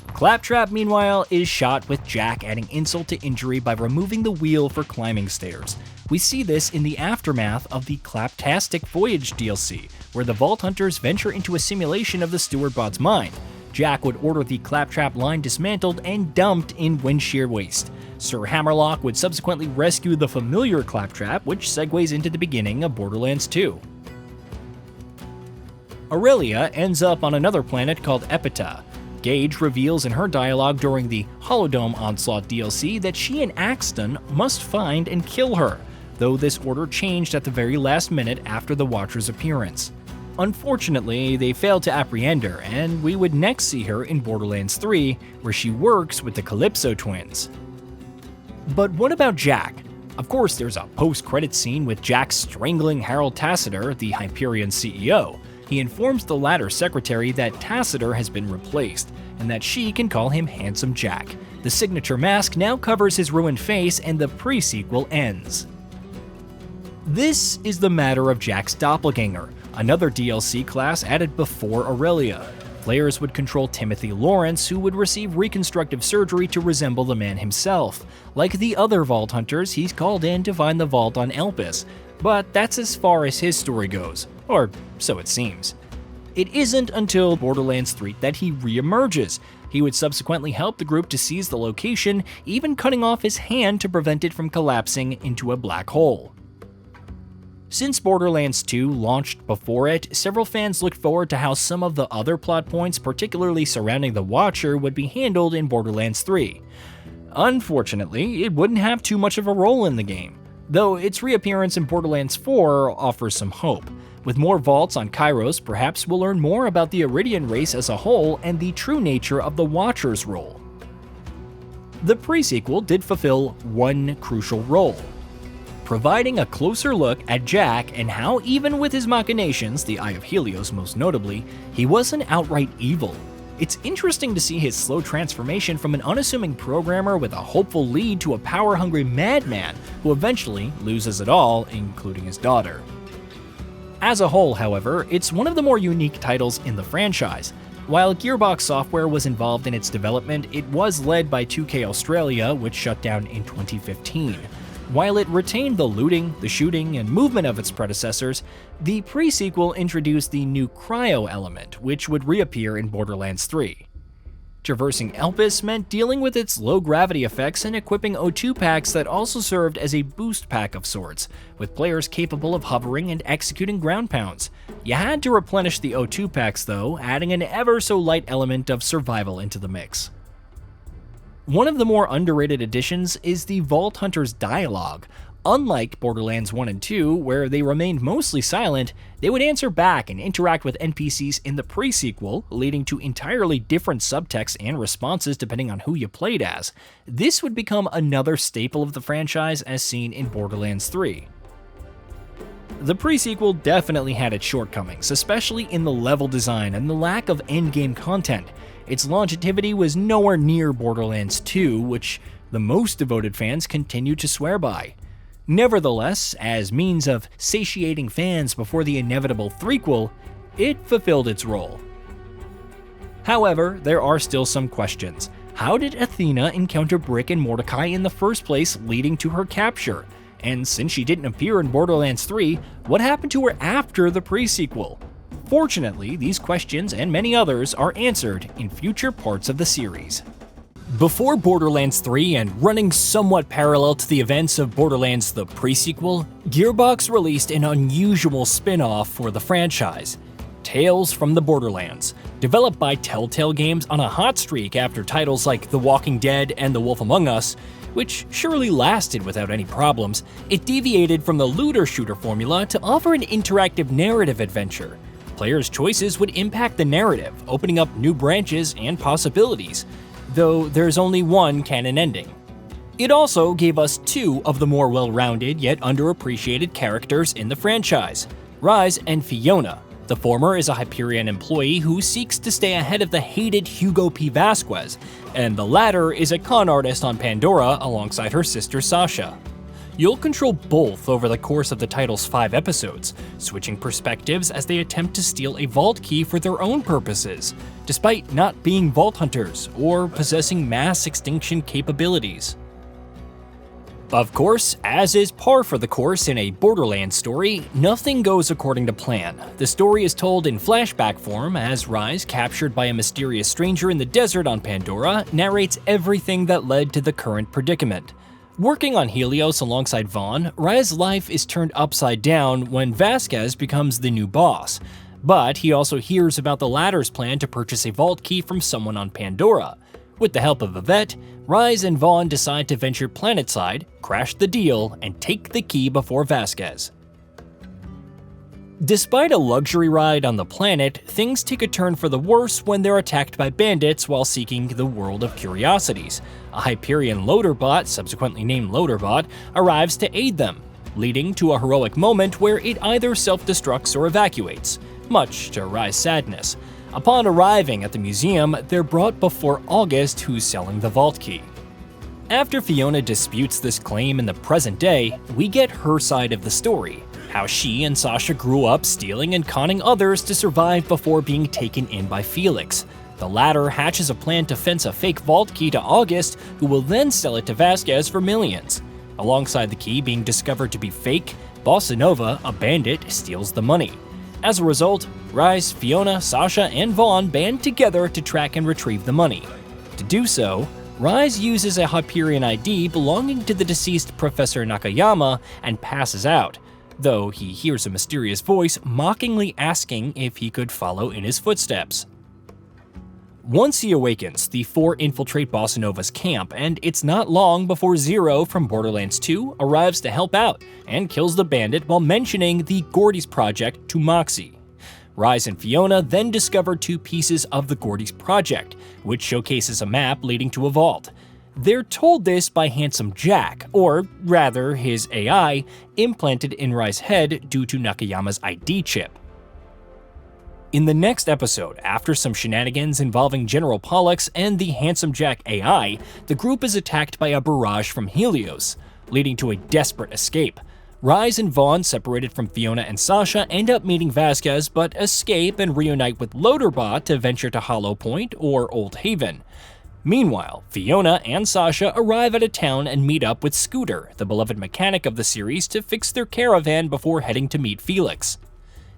[SPEAKER 1] Claptrap, meanwhile, is shot with Jack adding insult to injury by removing the wheel for climbing stairs. We see this in the aftermath of the Claptastic Voyage DLC, where the Vault Hunters venture into a simulation of the Stewardbot's mind. Jack would order the Claptrap line dismantled and dumped in Windshear Waste. Sir Hammerlock would subsequently rescue the familiar Claptrap, which segues into the beginning of Borderlands 2. Aurelia ends up on another planet called Epita. Gage reveals in her dialogue during the Holodome Onslaught DLC that she and Axton must find and kill her, though this order changed at the very last minute after the Watcher's appearance. Unfortunately, they failed to apprehend her, and we would next see her in Borderlands 3, where she works with the Calypso twins. But what about Jack? Of course, there's a post-credits scene with Jack strangling Harold Tassiter, the Hyperion CEO. He informs the latter's secretary that Tassiter has been replaced, and that she can call him Handsome Jack. The signature mask now covers his ruined face, and the pre-sequel ends. This is the matter of Jack's doppelganger, another DLC class added before Aurelia. Players would control Timothy Lawrence, who would receive reconstructive surgery to resemble the man himself. Like the other Vault Hunters, he's called in to find the vault on Elpis, but that's as far as his story goes. Or so it seems. It isn't until Borderlands 3 that he re-emerges. He would subsequently help the group to seize the location, even cutting off his hand to prevent it from collapsing into a black hole. Since Borderlands 2 launched before it, several fans looked forward to how some of the other plot points, particularly surrounding the Watcher, would be handled in Borderlands 3. Unfortunately, it wouldn't have too much of a role in the game, though its reappearance in Borderlands 4 offers some hope. With more vaults on Kairos, perhaps we'll learn more about the Iridian race as a whole and the true nature of the Watcher's role. The pre-sequel did fulfill one crucial role. providing a closer look at Jack and how even with his machinations, the Eye of Helios most notably, he wasn't outright evil. It's interesting to see his slow transformation from an unassuming programmer with a hopeful lead to a power-hungry madman who eventually loses it all, including his daughter. As a whole, however, it's one of the more unique titles in the franchise. While Gearbox Software was involved in its development, it was led by 2K Australia, which shut down in 2015. While it retained the looting, the shooting, and movement of its predecessors, the pre-sequel introduced the new cryo element, which would reappear in Borderlands 3. Traversing Elpis meant dealing with its low gravity effects and equipping O2 packs that also served as a boost pack of sorts, with players capable of hovering and executing ground pounds. You had to replenish the O2 packs though, adding an ever so light element of survival into the mix. One of the more underrated additions is the Vault Hunter's dialogue. Unlike Borderlands 1 and 2, where they remained mostly silent, they would answer back and interact with NPCs in the pre-sequel, leading to entirely different subtext and responses depending on who you played as. This would become another staple of the franchise as seen in Borderlands 3. The pre-sequel definitely had its shortcomings, especially in the level design and the lack of endgame content. Its longevity was nowhere near Borderlands 2, which the most devoted fans continue to swear by. Nevertheless, as means of satiating fans before the inevitable threequel, it fulfilled its role. However, there are still some questions. How did Athena encounter Brick and Mordecai in the first place, leading to her capture? And since she didn't appear in Borderlands 3, what happened to her after the pre-sequel? Fortunately, these questions and many others are answered in future parts of the series. Before Borderlands 3 and running somewhat parallel to the events of Borderlands the pre-sequel, Gearbox released an unusual spin-off for the franchise, Tales from the Borderlands. Developed by Telltale Games on a hot streak after titles like The Walking Dead and The Wolf Among Us, which surely lasted without any problems, it deviated from the looter-shooter formula to offer an interactive narrative adventure. Players' choices would impact the narrative, opening up new branches and possibilities, though there's only one canon ending. It also gave us two of the more well-rounded yet underappreciated characters in the franchise, Rise and Fiona. The former is a Hyperion employee who seeks to stay ahead of the hated Hugo P. Vasquez, and the latter is a con artist on Pandora alongside her sister Sasha. You'll control both over the course of the title's 5 episodes, switching perspectives as they attempt to steal a vault key for their own purposes, despite not being vault hunters or possessing mass extinction capabilities. Of course, as is par for the course in a Borderlands story, nothing goes according to plan. The story is told in flashback form as Rise, captured by a mysterious stranger in the desert on Pandora, narrates everything that led to the current predicament. Working on Helios alongside Vaughn, Rise's life is turned upside down when Vasquez becomes the new boss. But he also hears about the latter's plan to purchase a vault key from someone on Pandora. With the help of Yvette, Rise and Vaughn decide to venture planetside, crash the deal, and take the key before Vasquez. Despite a luxury ride on the planet, things take a turn for the worse when they're attacked by bandits while seeking the World of Curiosities. A Hyperion loaderbot, subsequently named Loaderbot, arrives to aid them, leading to a heroic moment where it either self-destructs or evacuates, much to Rise's sadness. Upon arriving at the museum, they're brought before August, who's selling the vault key. After Fiona disputes this claim in the present day, we get her side of the story. How she and Sasha grew up stealing and conning others to survive before being taken in by Felix. The latter hatches a plan to fence a fake vault key to August, who will then sell it to Vasquez for millions. Alongside the key being discovered to be fake, Bossa Nova, a bandit, steals the money. As a result, Rise, Fiona, Sasha, and Vaughn band together to track and retrieve the money. To do so, Rise uses a Hyperion ID belonging to the deceased Professor Nakayama and passes out, though he hears a mysterious voice mockingly asking if he could follow in his footsteps. Once he awakens, the four infiltrate Bossa Nova's camp, and it's not long before Zero from Borderlands 2 arrives to help out and kills the bandit while mentioning the Gordy's project to Moxie. Rise and Fiona then discover 2 pieces of the Gordy's project, which showcases a map leading to a vault. They're told this by Handsome Jack, or rather his AI, implanted in Rai's head due to Nakayama's ID chip. In the next episode, after some shenanigans involving General Pollux and the Handsome Jack AI, the group is attacked by a barrage from Helios, leading to a desperate escape. Rise and Vaughn, separated from Fiona and Sasha, end up meeting Vasquez but escape and reunite with Loaderbot to venture to Hollow Point or Old Haven. Meanwhile, Fiona and Sasha arrive at a town and meet up with Scooter, the beloved mechanic of the series, to fix their caravan before heading to meet Felix.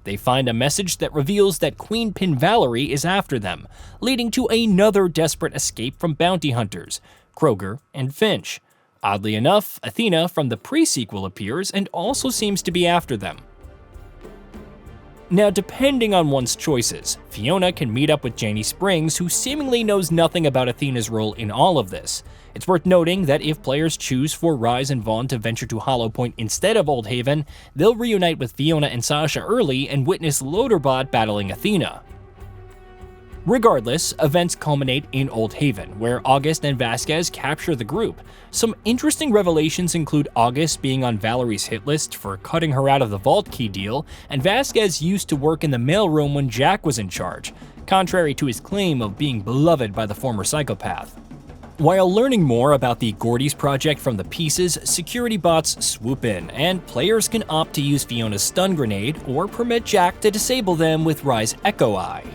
[SPEAKER 1] They find a message that reveals that Queen Pin Valerie is after them, leading to another desperate escape from bounty hunters, Kroger and Finch. Oddly enough, Athena from the pre-sequel appears and also seems to be after them. Now, depending on one's choices, Fiona can meet up with Janie Springs, who seemingly knows nothing about Athena's role in all of this. It's worth noting that if players choose for Rise and Vaughn to venture to Hollow Point instead of Old Haven, they'll reunite with Fiona and Sasha early and witness Loaderbot battling Athena. Regardless, events culminate in Old Haven, where August and Vasquez capture the group. Some interesting revelations include August being on Valerie's hit list for cutting her out of the vault key deal, and Vasquez used to work in the mailroom when Jack was in charge, contrary to his claim of being beloved by the former psychopath. While learning more about the Gordy's project from the pieces, security bots swoop in, and players can opt to use Fiona's stun grenade or permit Jack to disable them with Rai's Echo Eye.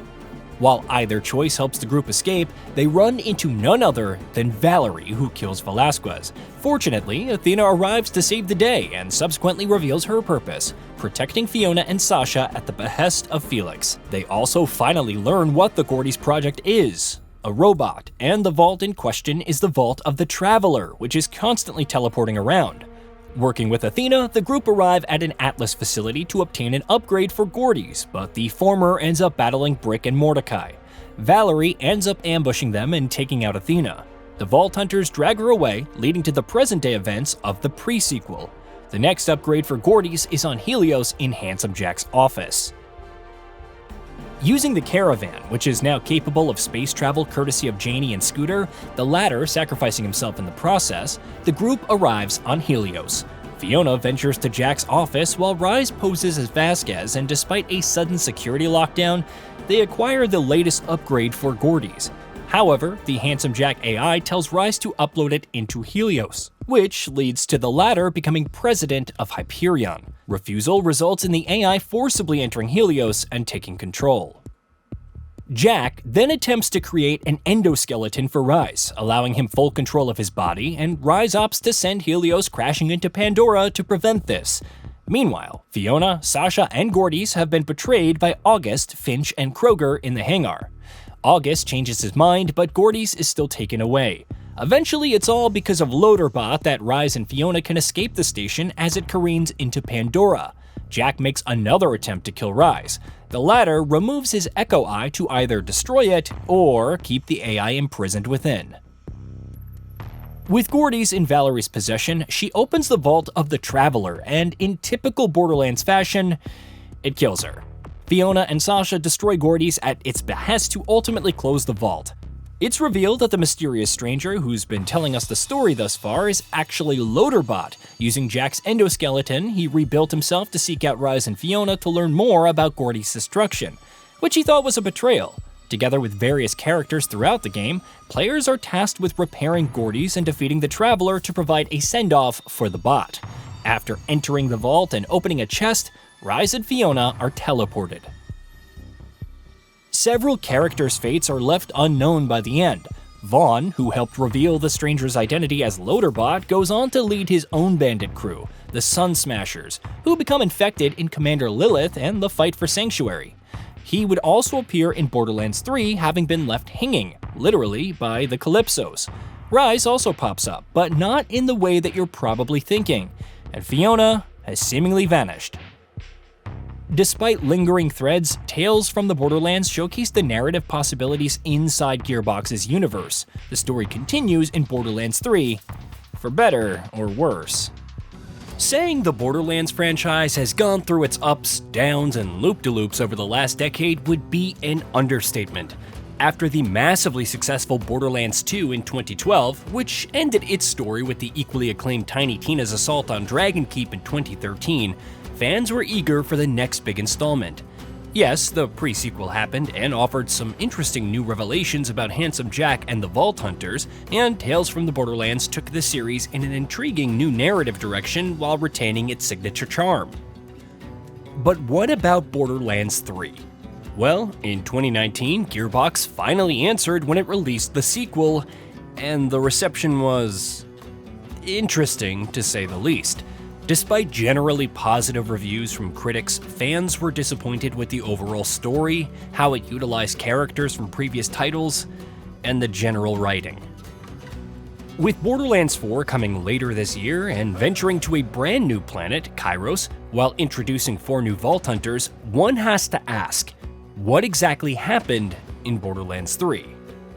[SPEAKER 1] While either choice helps the group escape, they run into none other than Valerie, who kills Velasquez. Fortunately, Athena arrives to save the day and subsequently reveals her purpose, protecting Fiona and Sasha at the behest of Felix. They also finally learn what the Gordy's project is: a robot, and the vault in question is the Vault of the Traveler, which is constantly teleporting around. Working with Athena, the group arrive at an Atlas facility to obtain an upgrade for Gordy's, but the former ends up battling Brick and Mordecai. Valerie ends up ambushing them and taking out Athena. The Vault Hunters drag her away, leading to the present-day events of the pre-sequel. The next upgrade for Gordy's is on Helios in Handsome Jack's office. Using the caravan, which is now capable of space travel courtesy of Janie and Scooter, the latter sacrificing himself in the process, the group arrives on Helios. Fiona ventures to Jack's office while Rise poses as Vasquez, and despite a sudden security lockdown, they acquire the latest upgrade for Gordy's. However, the Handsome Jack AI tells Rise to upload it into Helios, which leads to the latter becoming president of Hyperion. Refusal results in the AI forcibly entering Helios and taking control. Jack then attempts to create an endoskeleton for Rise, allowing him full control of his body, and Rise opts to send Helios crashing into Pandora to prevent this. Meanwhile, Fiona, Sasha, and Gordy's have been betrayed by August, Finch, and Kroger in the hangar. August changes his mind, but Gordy's is still taken away. Eventually, it's all because of Loaderbot that Rise and Fiona can escape the station as it careens into Pandora. Jack makes another attempt to kill Rise. The latter removes his Echo Eye to either destroy it or keep the AI imprisoned within. With Gordy's in Valerie's possession, she opens the Vault of the Traveler, and in typical Borderlands fashion, it kills her. Fiona and Sasha destroy Gordy's at its behest to ultimately close the vault. It's revealed that the mysterious stranger who's been telling us the story thus far is actually Loaderbot. Using Jack's endoskeleton, he rebuilt himself to seek out Rise and Fiona to learn more about Gordy's destruction, which he thought was a betrayal. Together with various characters throughout the game, players are tasked with repairing Gordy's and defeating the Traveler to provide a send-off for the bot. After entering the vault and opening a chest, Rise and Fiona are teleported. Several characters' fates are left unknown by the end. Vaughn, who helped reveal the stranger's identity as Loaderbot, goes on to lead his own bandit crew, the Sun Smashers, who become infected in Commander Lilith and the fight for Sanctuary. He would also appear in Borderlands 3, having been left hanging, literally, by the Calypsos. Rise also pops up, but not in the way that you're probably thinking, and Fiona has seemingly vanished. Despite lingering threads, Tales from the Borderlands showcase the narrative possibilities inside Gearbox's universe. The story continues in Borderlands 3, for better or worse. Saying the Borderlands franchise has gone through its ups, downs, and loop-de-loops over the last decade would be an understatement. After the massively successful Borderlands 2 in 2012, which ended its story with the equally acclaimed Tiny Tina's assault on Dragon Keep in 2013, fans were eager for the next big installment. Yes, the pre-sequel happened and offered some interesting new revelations about Handsome Jack and the Vault Hunters, and Tales from the Borderlands took the series in an intriguing new narrative direction while retaining its signature charm. But what about Borderlands 3? Well, in 2019, Gearbox finally answered when it released the sequel, and the reception was interesting, to say the least. Despite generally positive reviews from critics, fans were disappointed with the overall story, how it utilized characters from previous titles, and the general writing. With Borderlands 4 coming later this year and venturing to a brand new planet, Kairos, while introducing 4 new Vault Hunters, one has to ask, what exactly happened in Borderlands 3?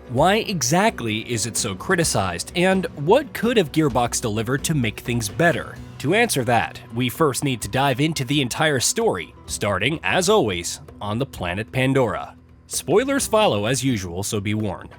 [SPEAKER 1] Why exactly is it so criticized, and what could have Gearbox delivered to make things better? To answer that, we first need to dive into the entire story, starting, as always, on the planet Pandora. Spoilers follow as usual, so be warned.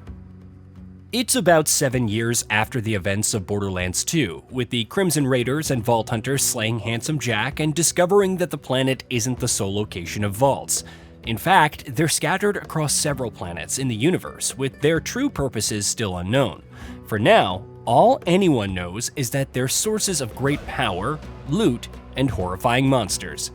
[SPEAKER 1] It's about 7 years after the events of Borderlands 2, with the Crimson Raiders and Vault Hunters slaying Handsome Jack and discovering that the planet isn't the sole location of vaults. In fact, they're scattered across several planets in the universe, with their true purposes still unknown. For now, all anyone knows is that they're sources of great power, loot, and horrifying monsters.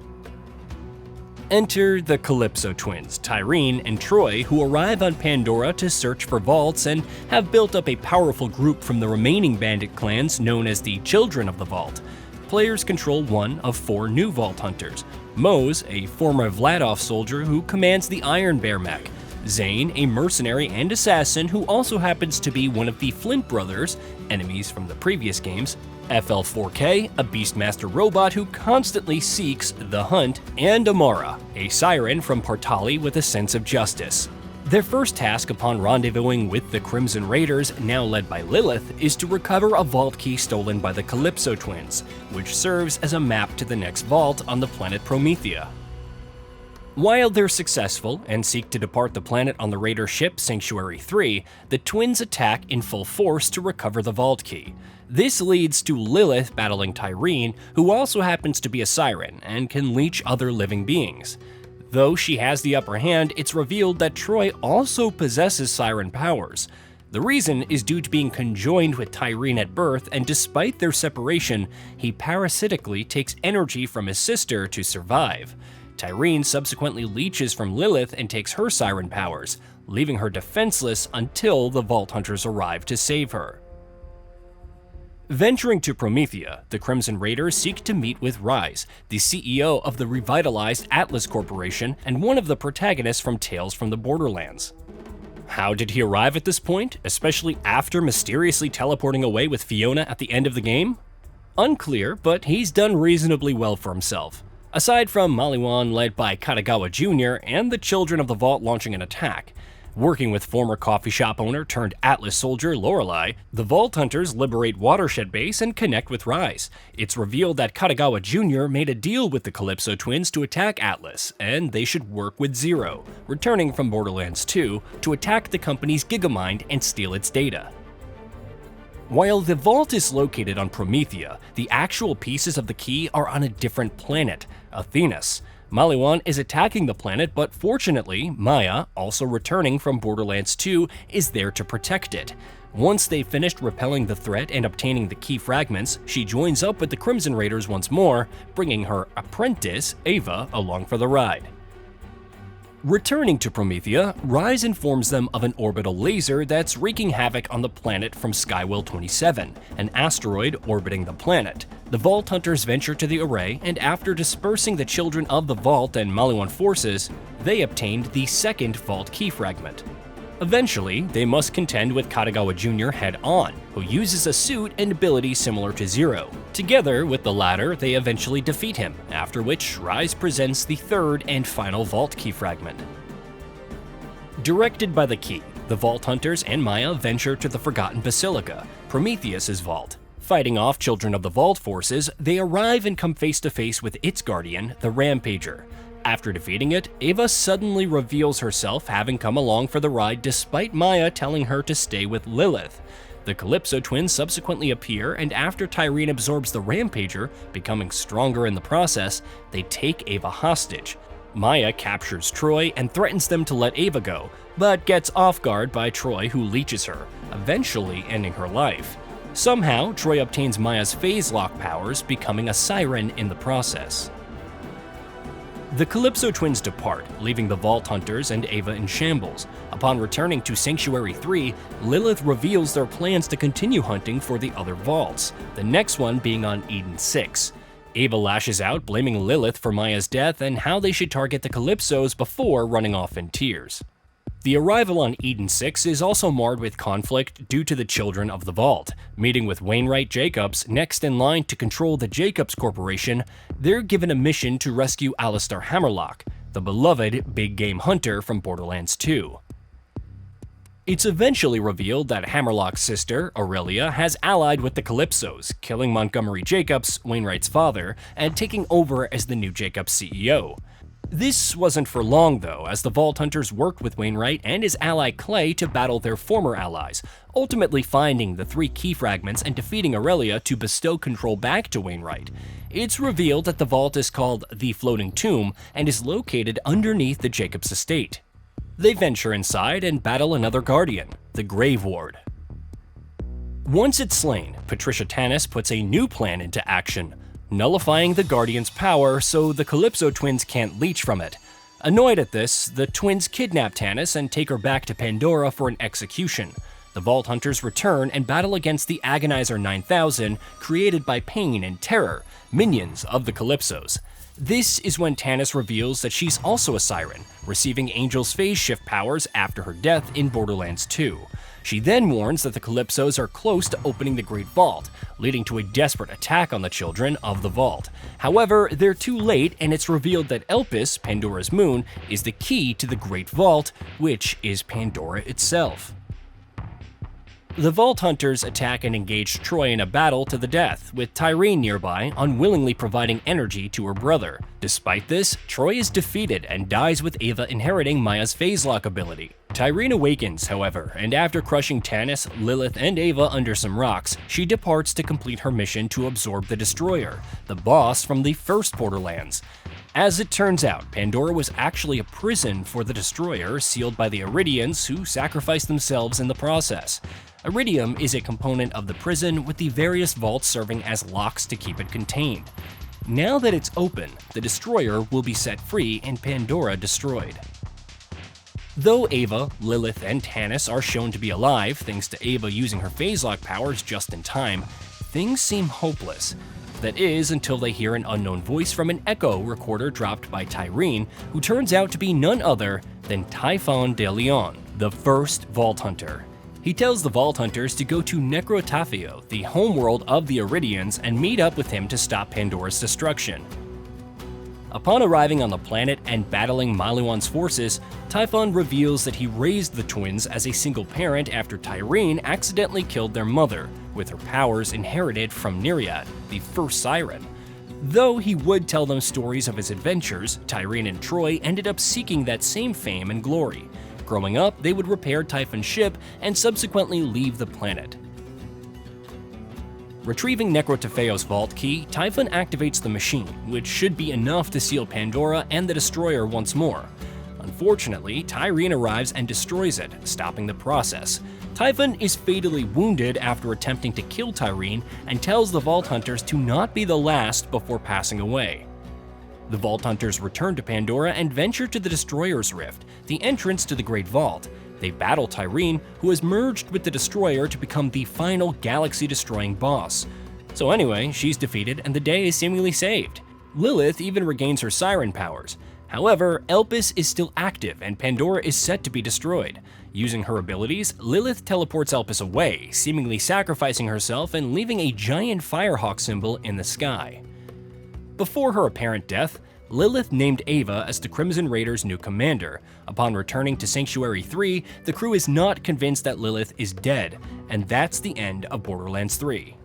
[SPEAKER 1] Enter the Calypso twins, Tyreen and Troy, who arrive on Pandora to search for vaults and have built up a powerful group from the remaining bandit clans known as the Children of the Vault. Players control one of 4 new Vault Hunters: Mose, a former Vladov soldier who commands the Iron Bear mech; Zane, a mercenary and assassin who also happens to be one of the Flint brothers, enemies from the previous games; FL4K, a Beastmaster robot who constantly seeks the hunt; and Amara, a siren from Partali with a sense of justice. Their first task upon rendezvousing with the Crimson Raiders, now led by Lilith, is to recover a vault key stolen by the Calypso twins, which serves as a map to the next vault on the planet Promethea. While they're successful and seek to depart the planet on the Raider ship Sanctuary 3, the twins attack in full force to recover the vault key. This leads to Lilith battling Tyreen, who also happens to be a siren and can leech other living beings. Though she has the upper hand, it's revealed that Troy also possesses siren powers. The reason is due to being conjoined with Tyreen at birth, and despite their separation, he parasitically takes energy from his sister to survive. Tyreen subsequently leeches from Lilith and takes her siren powers, leaving her defenseless until the Vault Hunters arrive to save her. Venturing to Promethea, the Crimson Raiders seek to meet with Rise, the CEO of the revitalized Atlas Corporation and one of the protagonists from Tales from the Borderlands. How did he arrive at this point, especially after mysteriously teleporting away with Fiona at the end of the game? Unclear, but he's done reasonably well for himself. Aside from Maliwan led by Katagawa Jr. and the Children of the Vault launching an attack. Working with former coffee shop owner turned Atlas soldier Lorelei, the Vault Hunters liberate Watershed Base and connect with Rise. It's revealed that Katagawa Jr. made a deal with the Calypso twins to attack Atlas, and they should work with Zero, returning from Borderlands 2, to attack the company's Gigamind and steal its data. While the vault is located on Promethea, the actual pieces of the key are on a different planet, Athenas. Maliwan is attacking the planet, but fortunately, Maya, also returning from Borderlands 2, is there to protect it. Once they've finished repelling the threat and obtaining the key fragments, she joins up with the Crimson Raiders once more, bringing her apprentice, Ava, along for the ride. Returning to Promethea, Rise informs them of an orbital laser that's wreaking havoc on the planet from Skywell 27, an asteroid orbiting the planet. The Vault Hunters venture to the array, and after dispersing the Children of the Vault and Maliwan forces, they obtained the second Vault key fragment. Eventually, they must contend with Katagawa Jr. head-on, who uses a suit and abilities similar to Zero. Together with the latter, they eventually defeat him, after which Rise presents the third and final Vault key fragment. Directed by the key, the Vault Hunters and Maya venture to the Forgotten Basilica, Prometheus's vault. Fighting off Children of the Vault forces, they arrive and come face to face with its guardian, the Rampager. After defeating it, Ava suddenly reveals herself having come along for the ride despite Maya telling her to stay with Lilith. The Calypso twins subsequently appear, and after Tyreen absorbs the Rampager, becoming stronger in the process, they take Ava hostage. Maya captures Troy and threatens them to let Ava go, but gets off guard by Troy, who leeches her, eventually ending her life. Somehow, Troy obtains Maya's phase lock powers, becoming a siren in the process. The Calypso twins depart, leaving the Vault Hunters and Ava in shambles. Upon returning to Sanctuary 3, Lilith reveals their plans to continue hunting for the other vaults, the next one being on Eden 6. Ava lashes out, blaming Lilith for Maya's death and how they should target the Calypsos before running off in tears. The arrival on Eden 6 is also marred with conflict due to the children of the Vault. Meeting with Wainwright Jacobs, next in line to control the Jacobs Corporation, they're given a mission to rescue Alistair Hammerlock, the beloved big game hunter from Borderlands 2. It's eventually revealed that Hammerlock's sister, Aurelia, has allied with the Calypsos, killing Montgomery Jacobs, Wainwright's father, and taking over as the new Jacobs CEO. This wasn't for long though, as the Vault Hunters worked with Wainwright and his ally Clay to battle their former allies, ultimately finding the 3 key fragments and defeating Aurelia to bestow control back to Wainwright. It's revealed that the vault is called the Floating Tomb and is located underneath the Jacobs estate. They venture inside and battle another guardian, the Grave Ward. Once it's slain, Patricia Tannis puts a new plan into action, nullifying the Guardian's power so the Calypso twins can't leech from it. Annoyed at this, the twins kidnap Tannis and take her back to Pandora for an execution. The Vault Hunters return and battle against the Agonizer 9000, created by Pain and Terror, minions of the Calypsos. This is when Tannis reveals that she's also a siren, receiving Angel's phase shift powers after her death in Borderlands 2. She then warns that the Calypsos are close to opening the Great Vault, leading to a desperate attack on the children of the Vault. However, they're too late, and it's revealed that Elpis, Pandora's moon, is the key to the Great Vault, which is Pandora itself. The Vault Hunters attack and engage Troy in a battle to the death, with Tyreen nearby, unwillingly providing energy to her brother. Despite this, Troy is defeated and dies with Ava inheriting Maya's phase lock ability. Tyreen awakens, however, and after crushing Tannis, Lilith, and Ava under some rocks, she departs to complete her mission to absorb the Destroyer, the boss from the first Borderlands. As it turns out, Pandora was actually a prison for the Destroyer, sealed by the Iridians, who sacrificed themselves in the process. Iridium is a component of the prison, with the various vaults serving as locks to keep it contained. Now that it's open, the Destroyer will be set free and Pandora destroyed. Though Ava, Lilith, and Tannis are shown to be alive, thanks to Ava using her phase lock powers just in time, things seem hopeless. That is, until they hear an unknown voice from an echo recorder dropped by Tyreen, who turns out to be none other than Typhon de Leon, the first Vault Hunter. He tells the Vault Hunters to go to Necrotafio, the homeworld of the Iridians, and meet up with him to stop Pandora's destruction. Upon arriving on the planet and battling Maluan's forces, Typhon reveals that he raised the twins as a single parent after Tyreen accidentally killed their mother, with her powers inherited from Nereid, the first siren. Though he would tell them stories of his adventures, Tyreen and Troy ended up seeking that same fame and glory. Growing up, they would repair Typhon's ship and subsequently leave the planet. Retrieving Necrotafeo's vault key, Typhon activates the machine, which should be enough to seal Pandora and the Destroyer once more. Unfortunately, Tyreen arrives and destroys it, stopping the process. Typhon is fatally wounded after attempting to kill Tyreen and tells the Vault Hunters to not be the last before passing away. The Vault Hunters return to Pandora and venture to the Destroyer's Rift, the entrance to the Great Vault. They battle Tyreen, who has merged with the Destroyer to become the final galaxy-destroying boss. So anyway, she's defeated and the day is seemingly saved. Lilith even regains her siren powers. However, Elpis is still active and Pandora is set to be destroyed. Using her abilities, Lilith teleports Elpis away, seemingly sacrificing herself and leaving a giant Firehawk symbol in the sky. Before her apparent death, Lilith named Ava as the Crimson Raiders' new commander. Upon returning to Sanctuary 3, the crew is not convinced that Lilith is dead, and that's the end of Borderlands 3.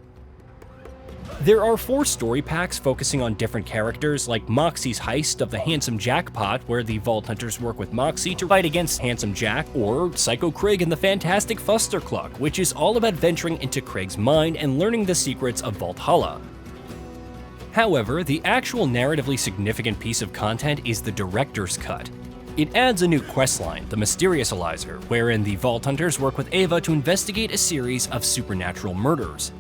[SPEAKER 1] There are 4 story packs focusing on different characters, like Moxie's heist of the Handsome Jackpot, where the Vault Hunters work with Moxie to fight against Handsome Jack, or Psycho Craig and the Fantastic Fustercluck, which is all about venturing into Craig's mind and learning the secrets of Valhalla. However, the actual narratively significant piece of content is the director's cut. It adds a new questline, the Mysteriousalizer, wherein the Vault Hunters work with Ava to investigate a series of supernatural murders.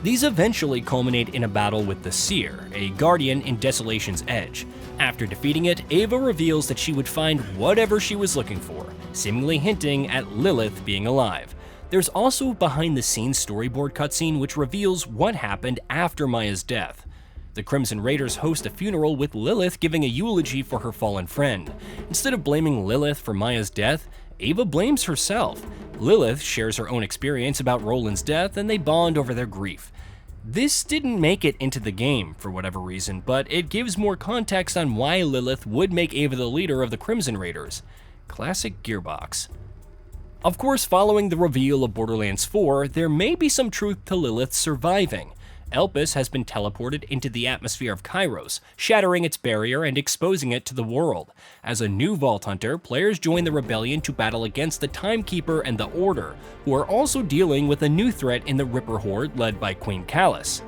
[SPEAKER 1] These eventually culminate in a battle with the Seer, a guardian in Desolation's Edge. After defeating it, Ava reveals that she would find whatever she was looking for, seemingly hinting at Lilith being alive. There's also a behind-the-scenes storyboard cutscene which reveals what happened after Maya's death. The Crimson Raiders host a funeral with Lilith giving a eulogy for her fallen friend. Instead of blaming Lilith for Maya's death, Ava blames herself. Lilith shares her own experience about Roland's death, and they bond over their grief. This didn't make it into the game for whatever reason, but it gives more context on why Lilith would make Ava the leader of the Crimson Raiders. Classic Gearbox. Of course, following the reveal of Borderlands 4, there may be some truth to Lilith surviving. Elpis has been teleported into the atmosphere of Kairos, shattering its barrier and exposing it to the world. As a new Vault Hunter, players join the rebellion to battle against the Timekeeper and the Order, who are also dealing with a new threat in the Ripper Horde led by Queen Callis.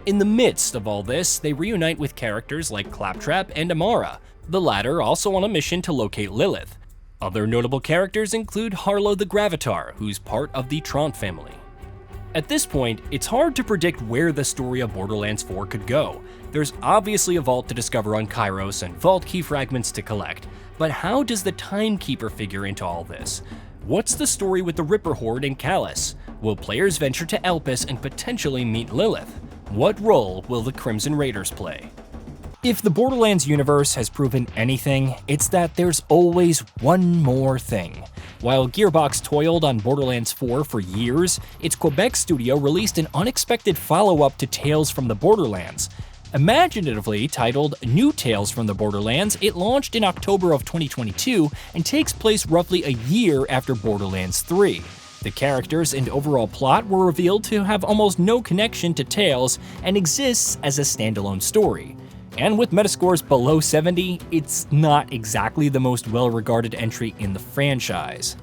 [SPEAKER 1] In the midst of all this, they reunite with characters like Claptrap and Amara, the latter also on a mission to locate Lilith. Other notable characters include Harlow the Gravatar, who's part of the Trant family. At this point, it's hard to predict where the story of Borderlands 4 could go. There's obviously a vault to discover on Kairos and vault key fragments to collect, but how does the Timekeeper figure into all this? What's the story with the Ripper Horde and Callis? Will players venture to Elpis and potentially meet Lilith? What role will the Crimson Raiders play? If the Borderlands universe has proven anything, it's that there's always one more thing. While Gearbox toiled on Borderlands 4 for years, its Quebec studio released an unexpected follow-up to Tales from the Borderlands. Imaginatively titled New Tales from the Borderlands, it launched in October of 2022 and takes place roughly a year after Borderlands 3. The characters and overall plot were revealed to have almost no connection to Tales and exists as a standalone story. And with metascores below 70, it's not exactly the most well-regarded entry in the franchise.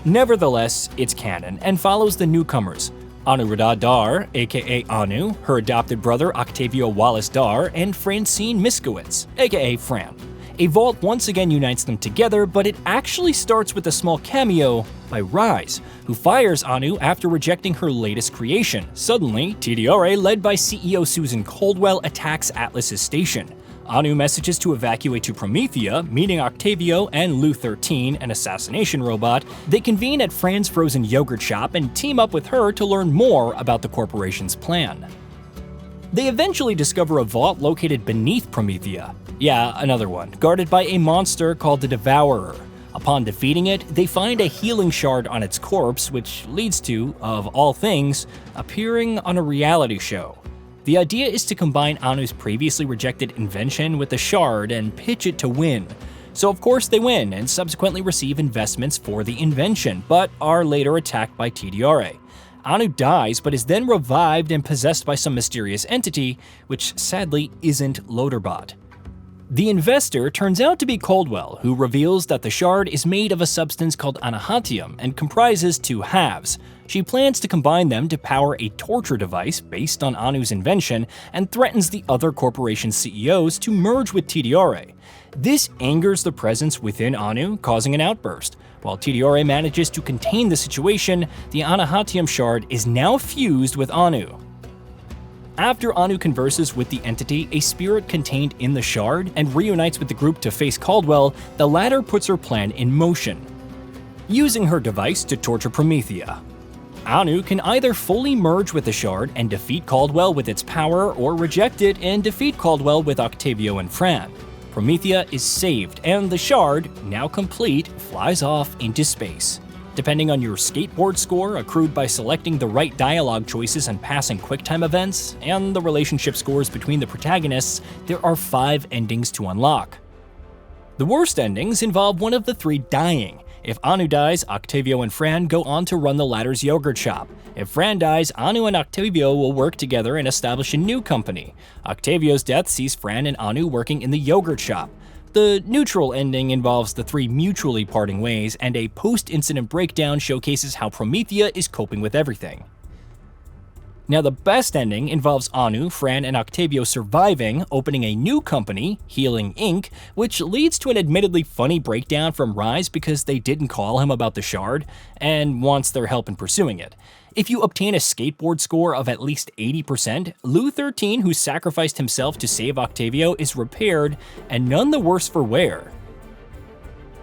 [SPEAKER 1] Nevertheless, it's canon and follows the newcomers, Anuradha Dar, aka Anu, her adopted brother Octavio Wallace Dar, and Francine Miskowitz, aka Fran. A vault once again unites them together, but it actually starts with a small cameo by Rise, who fires Anu after rejecting her latest creation. Suddenly, TDRA, led by CEO Susan Coldwell, attacks Atlas's station. Anu messages to evacuate to Promethea, meeting Octavio and Lu-13, an assassination robot. They convene at Fran's frozen yogurt shop and team up with her to learn more about the corporation's plan. They eventually discover a vault located beneath Promethea. Yeah, another one, guarded by a monster called the Devourer. Upon defeating it, they find a healing shard on its corpse, which leads to, of all things, appearing on a reality show. The idea is to combine Anu's previously rejected invention with the shard and pitch it to win. So of course they win and subsequently receive investments for the invention, but are later attacked by TDRA. Anu dies, but is then revived and possessed by some mysterious entity, which sadly isn't Loaderbot. The investor turns out to be Coldwell, who reveals that the shard is made of a substance called anahatium and comprises 2 halves. She plans to combine them to power a torture device based on Anu's invention and threatens the other corporation CEOs to merge with TDRA. This angers the presence within Anu, causing an outburst. While TDRA manages to contain the situation, the anahatium shard is now fused with Anu. After Anu converses with the entity, a spirit contained in the shard, and reunites with the group to face Caldwell, the latter puts her plan in motion, using her device to torture Promethea. Anu can either fully merge with the shard and defeat Caldwell with its power, or reject it and defeat Caldwell with Octavio and Fran. Promethea is saved, and the shard, now complete, flies off into space. Depending on your skateboard score, accrued by selecting the right dialogue choices and passing QuickTime events, and the relationship scores between the protagonists, there are 5 endings to unlock. The worst endings involve one of the 3 dying, If Anu dies, Octavio and Fran go on to run the latter's yogurt shop. If Fran dies, Anu and Octavio will work together and establish a new company. Octavio's death sees Fran and Anu working in the yogurt shop. The neutral ending involves the three mutually parting ways, and a post-incident breakdown showcases how Promethea is coping with everything. Now, the best ending involves Anu, Fran, and Octavio surviving, opening a new company, Healing Inc., which leads to an admittedly funny breakdown from Rise because they didn't call him about the shard, and wants their help in pursuing it. If you obtain a skateboard score of at least 80%, Lou 13, who sacrificed himself to save Octavio, is repaired, and none the worse for wear.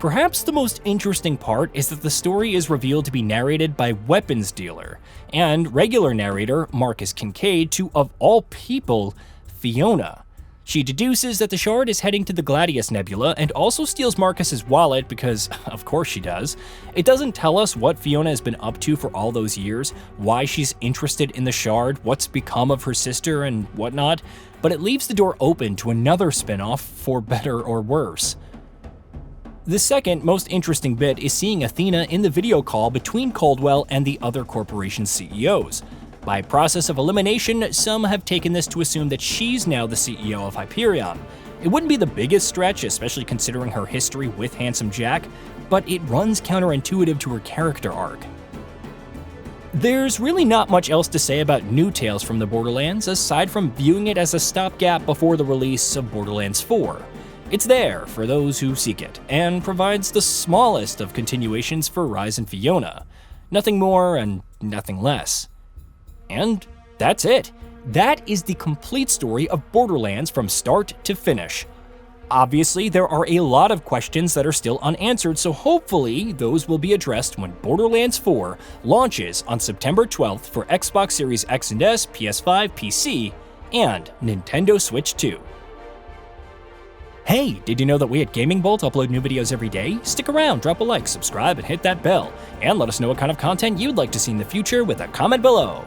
[SPEAKER 1] Perhaps the most interesting part is that the story is revealed to be narrated by weapons dealer and regular narrator Marcus Kincaid to, of all people, Fiona. She deduces that the shard is heading to the Gladius Nebula and also steals Marcus's wallet because, of course she does. It doesn't tell us what Fiona has been up to for all those years, why she's interested in the shard, what's become of her sister and whatnot, but it leaves the door open to another spin-off for better or worse. The second most interesting bit is seeing Athena in the video call between Caldwell and the other corporation CEOs. By process of elimination, some have taken this to assume that she's now the CEO of Hyperion. It wouldn't be the biggest stretch, especially considering her history with Handsome Jack, but it runs counterintuitive to her character arc. There's really not much else to say about new Tales from the Borderlands, aside from viewing it as a stopgap before the release of Borderlands 4. It's there for those who seek it, and provides the smallest of continuations for Rise and Fiona. Nothing more and nothing less. And that's it. That is the complete story of Borderlands from start to finish. Obviously, there are a lot of questions that are still unanswered, so hopefully those will be addressed when Borderlands 4 launches on September 12th for Xbox Series X and S, PS5, PC, and Nintendo Switch 2. Hey, did you know that we at GamingBolt upload new videos every day? Stick around, drop a like, subscribe, and hit that bell. And let us know what kind of content you'd like to see in the future with a comment below.